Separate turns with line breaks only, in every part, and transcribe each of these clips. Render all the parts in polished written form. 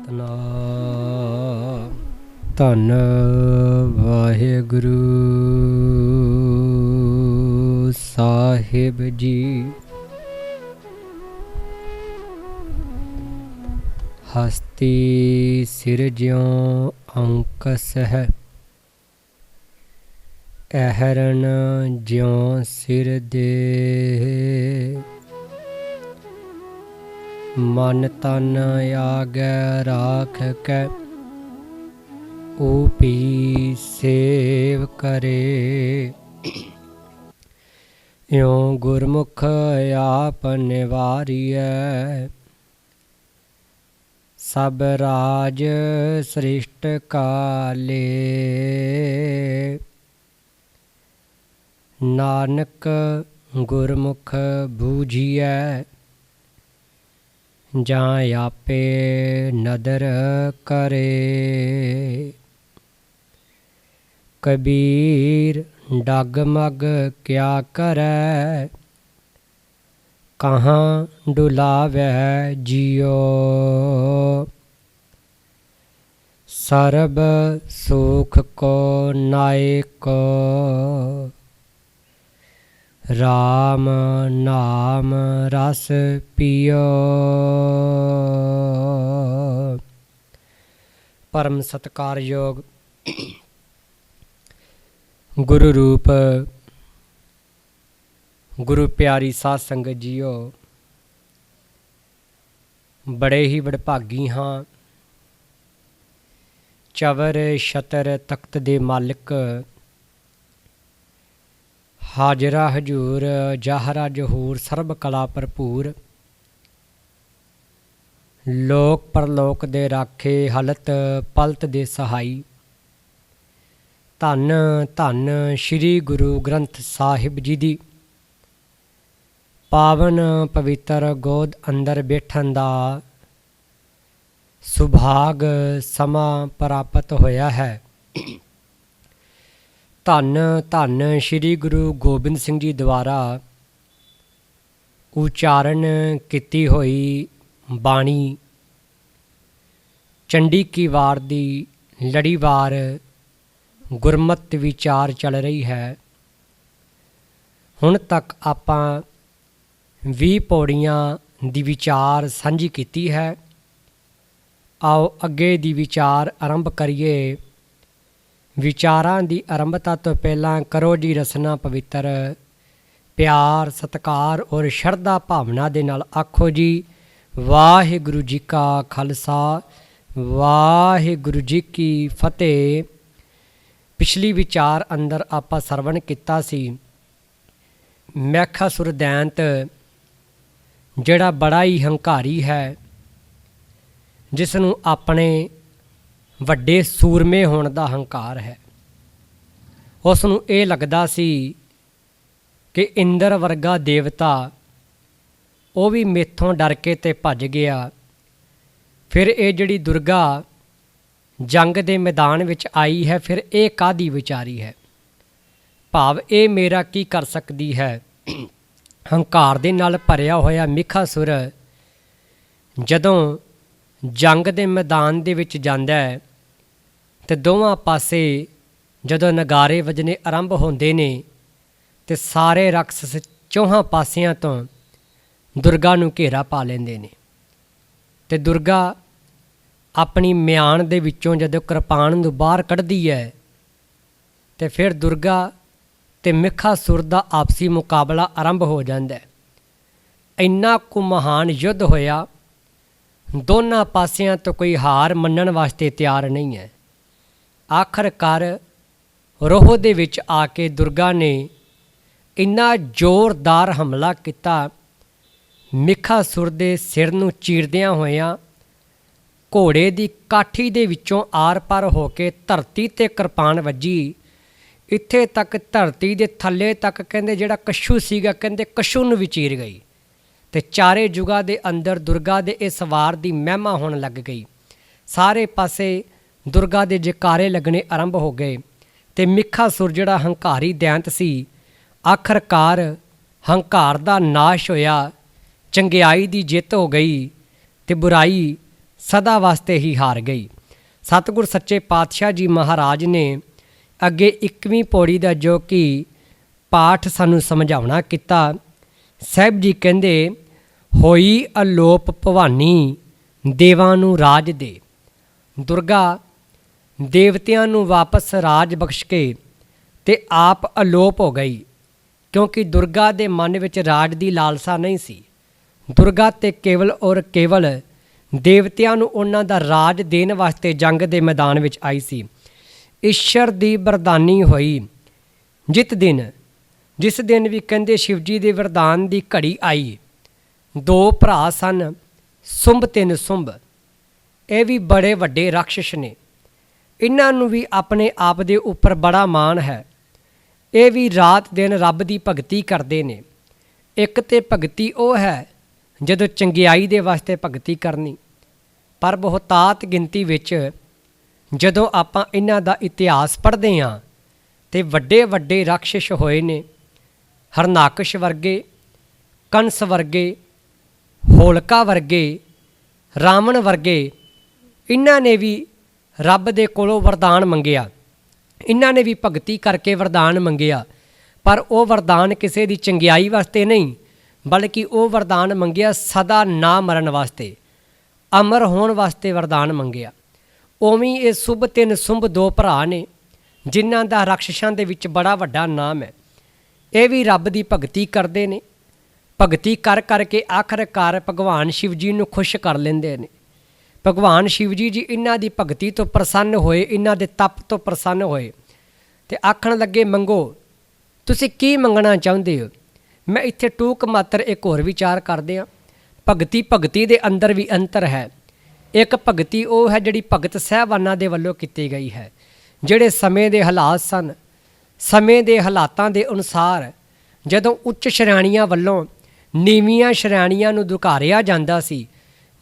ਸਤਨਾਮ ਧੰਨ ਵਾਹਿਗੁਰੂ ਸਾਹਿਬ ਜੀ। ਹਸਤੀ ਸਿਰਜਿਉ ਅੰਕਸ ਹੈ, ਅਹਰਨ ਜਿਉ ਸਿਰ ਦੇ। ਮਨ ਤਨ ਆਗੈ ਰਾਖ ਕੈ, ਊਪੀ ਸੇਵ ਕਰੇ। ਇਉ ਗੁਰਮੁਖ ਆਪ ਨਿਵਾਰੀਐ, ਸਭ ਰਾਜ ਸ੍ਰਿਸ਼ਟ ਕਾਲੇ। ਨਾਨਕ ਗੁਰਮੁਖ ਬੂਝੀਐ, ਜਾਂ ਆਪੇ ਨਦਰ ਕਰੇ। ਕਬੀਰ ਡਗਮਗ ਕਿਆ ਕਰੈ, ਕਹਾਂ ਡੁਲਾਵੈ ਜਿਉ। ਸਰਬ ਸੁਖ ਕੋ ਨਾਇਕ, ਰਾਮ ਨਾਮ ਰਸ ਪੀਓ। ਪਰਮ ਸਤਿਕਾਰਯੋਗ ਗੁਰੂ ਰੂਪ ਗੁਰੂ ਪਿਆਰੀ ਸਾਧ ਸੰਗਤ ਜੀਓ, ਬੜੇ ਹੀ ਵਡਭਾਗੀ ਹਾਂ। ਚਵਰ ਛਤਰ ਤਖਤ ਦੇ ਮਾਲਕ, ਹਾਜ਼ਰਾ ਹਜੂਰ ਜਾਹਰਾ ਜਹੂਰ, ਸਰਬ ਕਲਾ ਭਰਪੂਰ। ਲੋਕ ਪਰਲੋਕ ਦੇ ਰਾਖੇ, ਹਲਤ ਪਲਤ ਦੇ ਸਹਾਈ। ਧੰਨ ਧੰਨ ਸ਼੍ਰੀ ਗੁਰੂ ਗ੍ਰੰਥ ਸਾਹਿਬ ਜੀ ਦੀ ਪਾਵਨ ਪਵਿੱਤਰ ਗੋਦ ਅੰਦਰ ਬੈਠਣ ਦਾ ਸੁਭਾਗ ਸਮਾਂ ਪ੍ਰਾਪਤ ਹੋਇਆ ਹੈ। ਧੰਨ ਧੰਨ ਸ਼੍ਰੀ ਗੁਰੂ ਗੋਬਿੰਦ ਸਿੰਘ ਜੀ ਦੁਆਰਾ ਉਚਾਰਨ ਕੀਤੀ ਹੋਈ ਬਾਣੀ ਚੰਡੀ ਕੀ ਵਾਰ ਦੀ ਲੜੀਵਾਰ ਗੁਰਮਤ ਵਿਚਾਰ ਚੱਲ ਰਹੀ ਹੈ। ਹੁਣ ਤੱਕ ਆਪਾਂ 20 ਪੌੜੀਆਂ ਦੀ ਵਿਚਾਰ ਸਾਂਝੀ ਕੀਤੀ ਹੈ। ਆਓ ਅੱਗੇ ਦੀ ਵਿਚਾਰ ਆਰੰਭ ਕਰੀਏ। ਵਿਚਾਰਾਂ ਦੀ ਆਰੰਭਤਾ ਤੋਂ ਪਹਿਲਾਂ ਕਰੋ ਜੀ ਰਸਨਾ ਪਵਿੱਤਰ, ਪਿਆਰ ਸਤਿਕਾਰ ਔਰ ਸ਼ਰਧਾ ਭਾਵਨਾ ਦੇ ਨਾਲ ਆਖੋ ਜੀ ਵਾਹਿਗੁਰੂ ਜੀ ਕਾ ਖਾਲਸਾ, ਵਾਹਿਗੁਰੂ ਜੀ ਕੀ ਫਤਿਹ। ਪਿਛਲੀ ਵਿਚਾਰ ਅੰਦਰ ਆਪਾਂ ਸਰਵਣ ਕੀਤਾ ਸੀ ਮੈਖਾਸੁਰ ਦੈਂਤ, ਜਿਹੜਾ ਬੜਾ ਹੀ ਹੰਕਾਰੀ ਹੈ, ਜਿਸ ਨੂੰ ਆਪਣੇ ਵੱਡੇ ਸੂਰਮੇ ਹੋਣ ਦਾ ਹੰਕਾਰ ਹੈ। ਉਸ ਨੂੰ ਇਹ ਲੱਗਦਾ ਸੀ ਕਿ ਇੰਦਰ ਵਰਗਾ ਦੇਵਤਾ ਉਹ ਵੀ ਮੇਥੋਂ ਡਰ ਕੇ ਤੇ ਭੱਜ ਗਿਆ। ਫਿਰ ਇਹ ਜਿਹੜੀ ਦੁਰਗਾ ਜੰਗ ਦੇ ਮੈਦਾਨ ਵਿੱਚ ਆਈ ਹੈ, ਫਿਰ ਇਹ ਕਾਹਦੀ ਵਿਚਾਰੀ ਹੈ, ਭਾਵ ਇਹ ਮੇਰਾ ਕੀ ਕਰ ਸਕਦੀ ਹੈ। ਹੰਕਾਰ ਦੇ ਨਾਲ ਭਰਿਆ ਹੋਇਆ ਮਿਖਾਸੁਰ ਜਦੋਂ ਜੰਗ ਦੇ ਮੈਦਾਨ ਦੇ ਵਿੱਚ ਜਾਂਦਾ ਹੈ ਤੇ ਦੋਵਾਂ ਪਾਸੇ ਜਦੋਂ ਨਗਾਰੇ ਵੱਜਣੇ ਆਰੰਭ ਹੁੰਦੇ ਨੇ ਤੇ ਸਾਰੇ ਰਾਖਸ਼ ਚੌਹਾਂ ਪਾਸਿਆਂ ਤੋਂ ਦੁਰਗਾ ਨੂੰ ਘੇਰਾ ਪਾ ਲੈਂਦੇ ਨੇ। ਤੇ ਦੁਰਗਾ ਆਪਣੀ ਮਿਆਨ ਦੇ ਵਿੱਚੋਂ ਜਦੋਂ ਕਿਰਪਾਨ ਨੂੰ ਬਾਹਰ ਕੱਢਦੀ ਹੈ ਤੇ ਫਿਰ ਦੁਰਗਾ ਤੇ ਮਿਖਾਸੁਰ ਦਾ ਆਪਸੀ ਮੁਕਾਬਲਾ ਆਰੰਭ ਹੋ ਜਾਂਦਾ ਹੈ। ਇੰਨਾ ਕੁ ਮਹਾਨ ਯੁੱਧ ਹੋਇਆ, ਦੋਨਾਂ ਪਾਸਿਆਂ ਤੋਂ ਕੋਈ ਹਾਰ ਮੰਨਣ ਵਾਸਤੇ ਤਿਆਰ ਨਹੀਂ ਹੈ। ਆਖਰਕਾਰ ਰੋਹ ਦੇ ਵਿੱਚ ਆ ਕੇ ਦੁਰਗਾ ਨੇ ਇੰਨਾ ਜ਼ੋਰਦਾਰ ਹਮਲਾ ਕੀਤਾ, ਮਿਖਾਸੁਰ ਦੇ ਸਿਰ ਨੂੰ ਚੀਰਦਿਆਂ ਹੋਇਆਂ ਘੋੜੇ ਦੀ ਕਾਠੀ ਦੇ ਵਿੱਚੋਂ ਆਰ ਪਾਰ ਹੋ ਕੇ ਧਰਤੀ 'ਤੇ ਕਿਰਪਾਨ ਵੱਜੀ। ਇੱਥੇ ਤੱਕ ਧਰਤੀ ਦੇ ਥੱਲੇ ਤੱਕ ਕਹਿੰਦੇ ਜਿਹੜਾ ਕਛੂ ਸੀਗਾ, ਕਹਿੰਦੇ ਕਛੂ ਨੂੰ ਵੀ ਚੀਰ ਗਈ। ਤੇ ਚਾਰੇ ਯੁਗਾਂ ਦੇ ਅੰਦਰ ਦੁਰਗਾ ਦੇ ਇਸ ਵਾਰ ਦੀ ਮਹਿਮਾ ਹੋਣ ਲੱਗ ਗਈ। ਸਾਰੇ ਪਾਸੇ ਦੁਰਗਾ ਦੇ ਜੈਕਾਰੇ ਲੱਗਣੇ ਆਰੰਭ ਹੋ ਗਏ। ਤੇ ਮਿਖਾਸੁਰ ਜਿਹੜਾ ਹੰਕਾਰੀ ਦੈਂਤ ਸੀ, ਆਖਰਕਾਰ ਹੰਕਾਰ ਦਾ ਨਾਸ਼ ਹੋਇਆ, ਚੰਗਿਆਈ ਦੀ ਜਿੱਤ ਹੋ ਗਈ ਤੇ ਬੁਰਾਈ ਸਦਾ ਵਾਸਤੇ ਹੀ ਹਾਰ ਗਈ। ਸਤਿਗੁਰ ਸੱਚੇ ਪਾਤਸ਼ਾਹ ਜੀ ਮਹਾਰਾਜ ਨੇ ਅੱਗੇ 21ਵੀਂ ਪੌੜੀ ਦਾ ਜੋ ਕਿ ਪਾਠ ਸਾਨੂੰ ਸਮਝਾਉਣਾ ਕੀਤਾ। ਸਾਹਿਬ ਜੀ ਕਹਿੰਦੇ, ਹੋਈ ਅਲੋਪ ਭਵਾਨੀ ਦੇਵਾਂ ਨੂੰ ਰਾਜ ਦੇ। ਦੁਰਗਾ ਦੇਵਤਿਆਂ ਨੂੰ ਵਾਪਸ ਰਾਜ ਬਖਸ਼ ਕੇ ਤੇ ਆਪ ਅਲੋਪ ਹੋ ਗਈ, ਕਿਉਂਕਿ ਦੁਰਗਾ ਦੇ ਮਨ ਵਿੱਚ ਰਾਜ ਦੀ ਲਾਲਸਾ ਨਹੀਂ ਸੀ। ਦੁਰਗਾ ਤੇ ਕੇਵਲ ਔਰ ਕੇਵਲ ਦੇਵਤਿਆਂ ਨੂੰ ਉਹਨਾਂ ਦਾ ਰਾਜ ਦੇਣ ਵਾਸਤੇ ਜੰਗ ਦੇ ਮੈਦਾਨ ਵਿੱਚ ਆਈ ਸੀ। ਈਸ਼ਰ ਦੀ ਵਰਦਾਨੀ ਹੋਈ ਜਿਸ ਦਿਨ ਵੀ ਕਹਿੰਦੇ ਸ਼ਿਵ ਜੀ ਦੇ ਵਰਦਾਨ ਦੀ ਘੜੀ ਆਈ। ਦੋ ਭਰਾ ਸਨ, ਸੁੰਭ ਤੇ ਨਿਸੁੰਭ। ਇਹ ਵੀ ਬੜੇ ਵੱਡੇ ਰਾਖਸ਼ ਨੇ। ਇਹਨਾਂ ਨੂੰ ਵੀ ਆਪਣੇ ਆਪ ਦੇ ਉੱਪਰ ਬੜਾ ਮਾਣ ਹੈ। ਇਹ ਵੀ ਰਾਤ ਦਿਨ ਰੱਬ ਦੀ ਭਗਤੀ ਕਰਦੇ ਨੇ। ਇੱਕ ਤੇ ਭਗਤੀ ਉਹ ਹੈ ਜਦੋਂ ਚੰਗਿਆਈ ਦੇ ਵਾਸਤੇ ਭਗਤੀ ਕਰਨੀ, ਪਰ ਬਹੁਤਾਤ ਗਿਣਤੀ ਵਿੱਚ ਜਦੋਂ ਆਪਾਂ ਇਹਨਾਂ ਦਾ ਇਤਿਹਾਸ ਪੜ੍ਹਦੇ ਹਾਂ ਤੇ ਵੱਡੇ ਵੱਡੇ ਰਾਖਸ਼ ਹੋਏ ਨੇ। ਹਰਨਾਕਸ਼ ਵਰਗੇ, ਕੰਸ ਵਰਗੇ, ਹੋਲਕਾ ਵਰਗੇ, ਰਾਵਣ ਵਰਗੇ, ਇਹਨਾਂ ਨੇ ਵੀ ਰੱਬ ਦੇ ਕੋਲੋਂ ਵਰਦਾਨ ਮੰਗਿਆ। ਇਹਨਾਂ ਨੇ ਵੀ ਭਗਤੀ ਕਰਕੇ ਵਰਦਾਨ ਮੰਗਿਆ, ਪਰ ਉਹ ਵਰਦਾਨ ਕਿਸੇ ਦੀ ਚੰਗਿਆਈ ਵਾਸਤੇ ਨਹੀਂ, ਬਲਕਿ ਉਹ ਵਰਦਾਨ ਮੰਗਿਆ ਸਦਾ ਨਾ ਮਰਨ ਵਾਸਤੇ, ਅਮਰ ਹੋਣ ਵਾਸਤੇ ਵਰਦਾਨ ਮੰਗਿਆ। ਉਵੇਂ ਇਹ ਸੁਭ ਤੇ ਨਿਸੁੰਭ ਦੋ ਭਰਾ ਨੇ ਜਿਨ੍ਹਾਂ ਦਾ ਰਾਖਸ਼ਾਂ ਦੇ ਵਿੱਚ ਬੜਾ ਵੱਡਾ ਨਾਮ ਹੈ। ਇਹ ਵੀ ਰੱਬ ਦੀ ਭਗਤੀ ਕਰਦੇ ਨੇ। ਭਗਤੀ ਕਰ ਕਰਕੇ ਆਖਰਕਾਰ ਭਗਵਾਨ ਸ਼ਿਵ ਜੀ ਨੂੰ ਖੁਸ਼ ਕਰ ਲੈਂਦੇ ਨੇ। ਭਗਵਾਨ ਸ਼ਿਵ ਜੀ ਇਹਨਾਂ ਦੀ ਭਗਤੀ ਤੋਂ ਪ੍ਰਸੰਨ ਹੋਏ, ਇਹਨਾਂ ਦੇ ਤਪ ਤੋਂ ਪ੍ਰਸੰਨ ਹੋਏ ਤੇ ਆਖਣ ਲੱਗੇ, ਮੰਗੋ, ਤੁਸੀਂ ਕੀ ਮੰਗਣਾ ਚਾਹੁੰਦੇ ਹੋ। ਮੈਂ ਇੱਥੇ ਟੂਕ ਮਾਤਰ ਇੱਕ ਹੋਰ ਵਿਚਾਰ ਕਰਦੇ ਹਾਂ। ਭਗਤੀ ਦੇ ਅੰਦਰ ਵੀ ਅੰਤਰ ਹੈ। ਇੱਕ ਭਗਤੀ ਉਹ ਹੈ ਜਿਹੜੀ ਭਗਤ ਸਾਹਿਬਾਨਾਂ ਦੇ ਵੱਲੋਂ ਕੀਤੀ ਗਈ ਹੈ। ਜਿਹੜੇ ਸਮੇਂ ਦੇ ਹਾਲਾਤ ਸਨ, ਸਮੇਂ ਦੇ ਹਾਲਾਤਾਂ ਦੇ ਅਨੁਸਾਰ ਜਦੋਂ ਉੱਚ ਸ਼੍ਰੇਣੀਆਂ ਵੱਲੋਂ ਨੀਵੀਆਂ ਸ਼੍ਰੇਣੀਆਂ ਨੂੰ ਦੁਕਾਰਿਆ ਜਾਂਦਾ ਸੀ,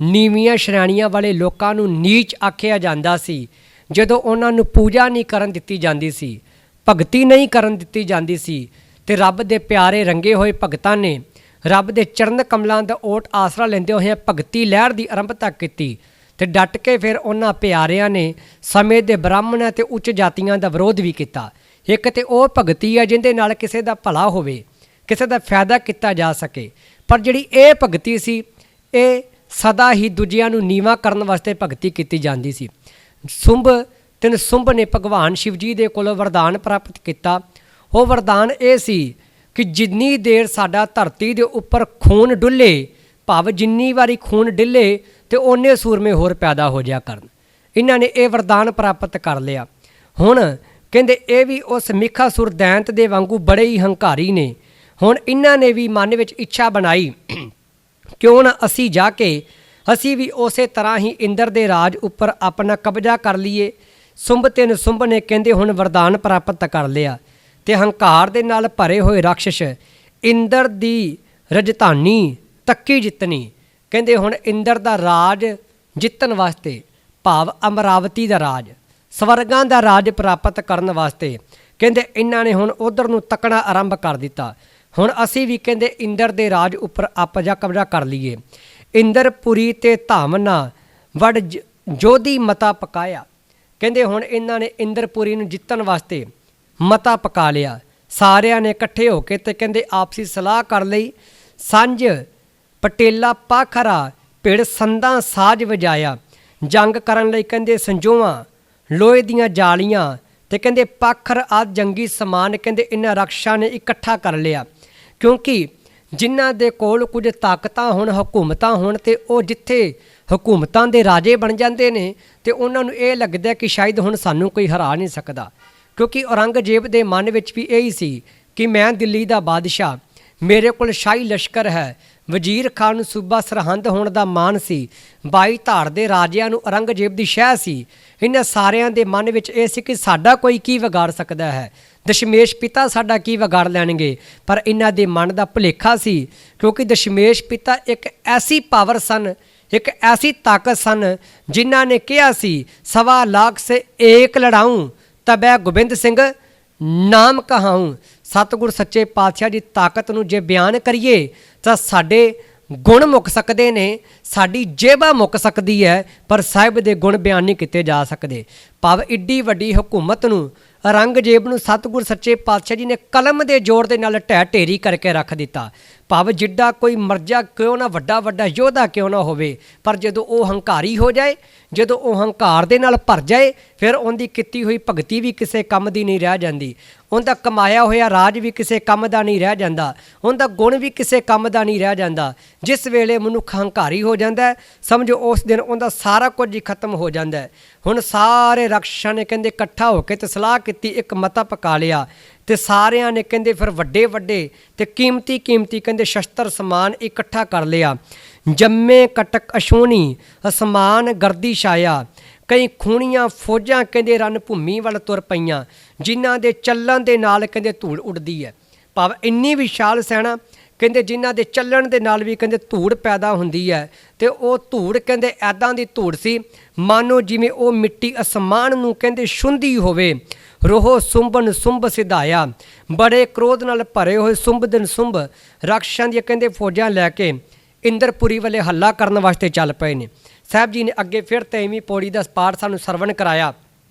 ਨੀਵੀਆਂ ਸ਼੍ਰੇਣੀਆਂ ਵਾਲੇ ਲੋਕਾਂ ਨੂੰ ਨੀਚ ਆਖਿਆ ਜਾਂਦਾ ਸੀ, ਜਦੋਂ ਉਹਨਾਂ ਨੂੰ ਪੂਜਾ ਨਹੀਂ ਕਰਨ ਦਿੱਤੀ ਜਾਂਦੀ ਸੀ, ਭਗਤੀ ਨਹੀਂ ਕਰਨ ਦਿੱਤੀ ਜਾਂਦੀ ਸੀ, ਤੇ ਰੱਬ ਦੇ ਪਿਆਰੇ ਰੰਗੇ ਹੋਏ ਭਗਤਾਂ ਨੇ ਰੱਬ ਦੇ ਚਰਨ ਕਮਲਾਂ ਦਾ ਓਟ ਆਸਰਾ ਲੈਂਦੇ ਹੋਏ ਭਗਤੀ ਲਹਿਰ ਦੀ ਆਰੰਭਤਾ ਕੀਤੀ ਤੇ ਡਟ ਕੇ ਫਿਰ ਉਹਨਾਂ ਪਿਆਰਿਆਂ ਨੇ ਸਮੇਂ ਦੇ ਬ੍ਰਾਹਮਣਾਂ ਤੇ ਉੱਚ ਜਾਤੀਆਂ ਦਾ ਵਿਰੋਧ ਵੀ ਕੀਤਾ। ਇੱਕ ਤੇ ਉਹ ਭਗਤੀ ਹੈ ਜਿਹਦੇ ਨਾਲ ਕਿਸੇ ਦਾ ਭਲਾ ਹੋਵੇ, ਕਿਸੇ ਦਾ ਫਾਇਦਾ ਕੀਤਾ ਜਾ ਸਕੇ, ਪਰ ਜਿਹੜੀ ਇਹ ਭਗਤੀ ਸੀ ਇਹ ਸਦਾ ਹੀ ਦੂਜਿਆਂ ਨੂੰ ਨੀਵਾਂ ਕਰਨ ਵਾਸਤੇ ਭਗਤੀ ਕੀਤੀ ਜਾਂਦੀ ਸੀ। ਸੁੰਭ ਤੇ ਨਿਸੁੰਭ ਨੇ ਭਗਵਾਨ ਸ਼ਿਵ ਜੀ ਦੇ ਕੋਲੋਂ ਵਰਦਾਨ ਪ੍ਰਾਪਤ ਕੀਤਾ। ਉਹ ਵਰਦਾਨ ਇਹ ਸੀ ਕਿ ਜਿੰਨੀ ਦੇਰ ਸਾਡਾ ਧਰਤੀ ਦੇ ਉੱਪਰ ਖੂਨ ਡੁੱਲੇ, ਭਾਵ ਜਿੰਨੀ ਵਾਰੀ ਖੂਨ ਡਿੱਲੇ ਤੇ ਓਨੇ ਸੂਰਮੇ ਹੋਰ ਪੈਦਾ ਹੋ ਜਾਇਆ ਕਰਨ। ਇਹਨਾਂ ਨੇ ਇਹ ਵਰਦਾਨ ਪ੍ਰਾਪਤ ਕਰ ਲਿਆ। ਹੁਣ ਕਹਿੰਦੇ ਇਹ ਵੀ ਉਸ ਮਿਖਾਸੁਰ ਦੈਂਤ ਦੇ ਵਾਂਗੂ ਬੜੇ ਹੀ ਹੰਕਾਰੀ ਨੇ। ਹੁਣ ਇਹਨਾਂ ਨੇ ਵੀ ਮਨ ਵਿੱਚ ਇੱਛਾ ਬਣਾਈ, ਕਿਉਂ ਨਾ ਅਸੀਂ ਜਾ ਕੇ ਅਸੀਂ ਵੀ ਉਸੇ ਤਰ੍ਹਾਂ ਹੀ ਇੰਦਰ ਦੇ ਰਾਜ ਉੱਪਰ ਆਪਣਾ ਕਬਜ਼ਾ ਕਰ ਲਈਏ। ਸੁੰਭ ਤੇ ਨਿਸੁੰਭ ਨੇ ਕਹਿੰਦੇ ਹੁਣ ਵਰਦਾਨ ਪ੍ਰਾਪਤ ਕਰ ਲਿਆ ਤੇ ਹੰਕਾਰ ਦੇ ਨਾਲ ਭਰੇ ਹੋਏ ਰਾਖਸ਼ ਇੰਦਰ ਦੀ ਰਜਧਾਨੀ ਤੱਕੀ ਜਿੱਤਣੀ। ਕਹਿੰਦੇ ਹੁਣ ਇੰਦਰ ਦਾ ਰਾਜ ਜਿੱਤਣ ਵਾਸਤੇ, ਭਾਵ ਅਮਰਾਵਤੀ ਦਾ ਰਾਜ, ਸਵਰਗਾਂ ਦਾ ਰਾਜ ਪ੍ਰਾਪਤ ਕਰਨ ਵਾਸਤੇ ਕਹਿੰਦੇ ਇਹਨਾਂ ਨੇ ਹੁਣ ਉਧਰ ਨੂੰ ਤੱਕਣਾ ਆਰੰਭ ਕਰ ਦਿੱਤਾ। ਹੁਣ ਅਸੀਂ ਵੀ ਕਹਿੰਦੇ ਇੰਦਰ ਦੇ ਰਾਜ ਉੱਪਰ ਆਪਣਾ ਕਬਜ਼ਾ ਕਰ ਲਈਏ। ਇੰਦਰਪੁਰੀ ਤੇ ਧਾਮਨਾ ਵੜ ਜੋਧੀ ਮਤਾ ਪਕਾਇਆ। ਕਹਿੰਦੇ ਹੁਣ ਇਹਨਾਂ ਨੇ ਇੰਦਰਪੁਰੀ ਨੂੰ ਜਿੱਤਣ ਵਾਸਤੇ ਮਤਾ ਪਕਾ ਲਿਆ। ਸਾਰਿਆਂ ਨੇ ਇਕੱਠੇ ਹੋ ਕੇ ਤੇ ਕਹਿੰਦੇ ਆਪਸੀ ਸਲਾਹ ਕਰ ਲਈ। ਸੰਝ ਪਟੇਲਾ ਪਾਖਰਾ ਭਿੜ ਸੰਦਾਂ ਸਾਜ ਵਜਾਇਆ। ਜੰਗ ਕਰਨ ਲਈ ਕਹਿੰਦੇ ਸੰਜੋਆਂ, ਲੋਹੇ ਦੀਆਂ ਜਾਲੀਆਂ ਤੇ ਕਹਿੰਦੇ ਪਾਖਰ ਆਦਿ ਜੰਗੀ ਸਮਾਨ ਕਹਿੰਦੇ ਇਹਨਾਂ ਰਾਖਸ਼ਾਂ ਨੇ ਇਕੱਠਾ ਕਰ ਲਿਆ। ਕਿਉਂਕਿ ਜਿਨ੍ਹਾਂ ਦੇ ਕੋਲ ਕੁਝ ਤਾਕਤਾਂ ਹੋਣ, ਹਕੂਮਤਾਂ ਹੋਣ, ਤੇ ਉਹ ਜਿੱਥੇ ਹਕੂਮਤਾਂ ਦੇ ਰਾਜੇ ਬਣ ਜਾਂਦੇ ਨੇ ਤੇ ਉਹਨਾਂ ਨੂੰ ਇਹ ਲੱਗਦਾ ਕਿ ਸ਼ਾਇਦ ਹੁਣ ਸਾਨੂੰ ਕੋਈ ਹਰਾ ਨਹੀਂ ਸਕਦਾ। ਕਿਉਂਕਿ ਔਰੰਗਜ਼ੇਬ ਦੇ ਮਨ ਵਿੱਚ ਵੀ ਇਹੀ ਸੀ ਕਿ ਮੈਂ ਦਿੱਲੀ ਦਾ ਬਾਦਸ਼ਾਹ, ਮੇਰੇ ਕੋਲ ਸ਼ਾਹੀ ਲਸ਼ਕਰ ਹੈ। ਵਜ਼ੀਰ ਖਾਨ ਨੂੰ ਸੂਬਾ ਸਰਹੰਦ ਹੋਣ ਦਾ ਮਾਣ ਸੀ। 22 ਧਾਰ ਦੇ ਰਾਜਿਆਂ ਨੂੰ ਔਰੰਗਜ਼ੇਬ ਦੀ ਸ਼ਹਿ ਸੀ। ਇਹਨਾਂ ਸਾਰਿਆਂ ਦੇ ਮਨ ਵਿੱਚ ਇਹ ਸੀ ਕਿ ਸਾਡਾ ਕੋਈ ਕੀ ਵਿਗਾੜ ਸਕਦਾ ਹੈ, ਦਸ਼ਮੇਸ਼ ਪਿਤਾ ਸਾਡਾ ਕੀ ਵਿਗਾੜ ਲੈਣਗੇ। ਪਰ ਇਹਨਾਂ ਦੇ ਮਨ ਦਾ ਭੁਲੇਖਾ ਸੀ, ਕਿਉਂਕਿ ਦਸ਼ਮੇਸ਼ ਪਿਤਾ ਇੱਕ ਐਸੀ ਪਾਵਰ ਸਨ, ਇੱਕ ਐਸੀ ਤਾਕਤ ਸਨ ਜਿਨ੍ਹਾਂ ਨੇ ਕਿਹਾ ਸੀ 1.25 ਲੱਖ ਸੇ ਏਕ ਲੜਾਊਂ ਤਬੈ ਗੋਬਿੰਦ ਸਿੰਘ ਨਾਮ ਕਹਾਊਂ। ਸਤਿਗੁਰ ਸੱਚੇ ਪਾਤਸ਼ਾਹ ਦੀ ਤਾਕਤ ਨੂੰ ਜੇ ਬਿਆਨ ਕਰੀਏ ਤਾਂ ਸਾਡੇ ਗੁਣ ਮੁੱਕ ਸਕਦੇ ਨੇ, ਸਾਡੀ ਜੇਬਾਂ ਮੁੱਕ ਸਕਦੀ ਹੈ, ਪਰ ਸਾਹਿਬ ਦੇ ਗੁਣ ਬਿਆਨ ਨਹੀਂ ਕੀਤੇ ਜਾ ਸਕਦੇ। ਭਾਵ ਏਡੀ ਵੱਡੀ ਹਕੂਮਤ ਨੂੰ, ਔਰੰਗਜ਼ੇਬ ਨੂੰ ਸਤਿਗੁਰ ਸੱਚੇ ਪਾਤਸ਼ਾਹ ਜੀ ਨੇ ਕਲਮ ਦੇ ਜ਼ੋਰ ਦੇ ਨਾਲ ਢਹਿ ਢੇਰੀ ਕਰਕੇ ਰੱਖ ਦਿੱਤਾ। ਭਾਵ ਜਿੱਡਾ ਕੋਈ ਮਰਜ਼ਾ ਕਿਉਂ ਨਾ, ਵੱਡਾ ਵੱਡਾ ਯੋਧਾ ਕਿਉਂ ਨਾ ਹੋਵੇ, ਪਰ ਜਦੋਂ ਉਹ ਹੰਕਾਰੀ ਹੋ ਜਾਏ, ਜਦੋਂ ਉਹ ਹੰਕਾਰ ਦੇ ਨਾਲ ਭਰ ਜਾਏ, ਫਿਰ ਉਹਦੀ ਕੀਤੀ ਹੋਈ ਭਗਤੀ ਵੀ ਕਿਸੇ ਕੰਮ ਦੀ ਨਹੀਂ ਰਹਿ ਜਾਂਦੀ, ਉਹਦਾ ਕਮਾਇਆ ਹੋਇਆ ਰਾਜ ਵੀ ਕਿਸੇ ਕੰਮ ਦਾ ਨਹੀਂ ਰਹਿ ਜਾਂਦਾ, ਉਹਦਾ ਗੁਣ ਵੀ ਕਿਸੇ ਕੰਮ ਦਾ ਨਹੀਂ ਰਹਿ ਜਾਂਦਾ। ਜਿਸ ਵੇਲੇ ਮਨੁੱਖ ਹੰਕਾਰੀ ਹੋ ਜਾਂਦਾ ਹੈ, ਸਮਝੋ ਉਸ ਦਿਨ ਉਹਦਾ ਸਾਰਾ ਕੁਝ ਹੀ ਖਤਮ ਹੋ ਜਾਂਦਾ ਹੈ। ਹੁਣ ਸਾਰੇ ਰਾਖਸ਼ਾਂ ਨੇ ਕਹਿੰਦੇ ਇਕੱਠਾ ਹੋ ਕੇ ਤੇ ਸਲਾਹ ਕੀਤੀ, ਇੱਕ ਮਤਾ ਪਕਾ ਲਿਆ, ਤੇ ਸਾਰਿਆਂ ਨੇ ਕਹਿੰਦੇ ਫਿਰ ਵੱਡੇ ਵੱਡੇ ਤੇ ਕੀਮਤੀ ਕੀਮਤੀ ਕਹਿੰਦੇ ਸ਼ਸਤਰ ਸਮਾਨ ਇਕੱਠਾ ਕਰ ਲਿਆ। ਜੰਮੇ ਕਟਕ ਅਸ਼ੋਨੀ ਅਸਮਾਨ ਗਰਦੀ ਛਾਇਆ, ਕਈ ਖੂਣੀਆਂ ਫੌਜਾਂ ਕਹਿੰਦੇ ਰਣ ਭੂਮੀ ਵੱਲ ਤੁਰ ਪਈਆਂ, ਜਿਨ੍ਹਾਂ ਦੇ ਚੱਲਣ ਦੇ ਨਾਲ ਕਹਿੰਦੇ ਧੂੜ ਉੱਡਦੀ ਹੈ। ਭਾਵ ਇੰਨੀ ਵਿਸ਼ਾਲ ਸੈਨਾ ਕਹਿੰਦੇ ਜਿਨ੍ਹਾਂ ਦੇ ਚੱਲਣ ਦੇ ਨਾਲ ਵੀ ਕਹਿੰਦੇ ਧੂੜ ਪੈਦਾ ਹੁੰਦੀ ਹੈ, ਤੇ ਉਹ ਧੂੜ ਕਹਿੰਦੇ ਐਦਾਂ ਦੀ ਧੂੜ ਸੀ ਮਾਨੋ ਜਿਵੇਂ ਉਹ ਮਿੱਟੀ ਅਸਮਾਨ ਨੂੰ ਕਹਿੰਦੇ ਛੂੰਹਦੀ ਹੋਵੇ। ਰੋਹ ਸੁੰਬਨ ਸੁੰਬ ਸਿਧਾਇਆ, ਬੜੇ ਕ੍ਰੋਧ ਨਾਲ ਭਰੇ ਹੋਏ ਸੁੰਬਦਨ ਸੁੰਬ ਰਾਖਸ਼ਾਂ ਦੀਆਂ ਕਹਿੰਦੇ ਫੌਜਾਂ ਲੈ ਕੇ ਇੰਦਰਪੁਰੀ ਵਾਲੇ ਹੱਲਾ ਕਰਨ ਵਾਸਤੇ ਚੱਲ ਪਏ ਨੇ। ਸਾਹਿਬ ਜੀ ਨੇ ਅੱਗੇ ਫਿਰ 23ਵੀਂ ਪੌੜੀ ਦਾ ਪਾਠ ਸਾਨੂੰ ਸਰਵਣ ਕਰਾਇਆ।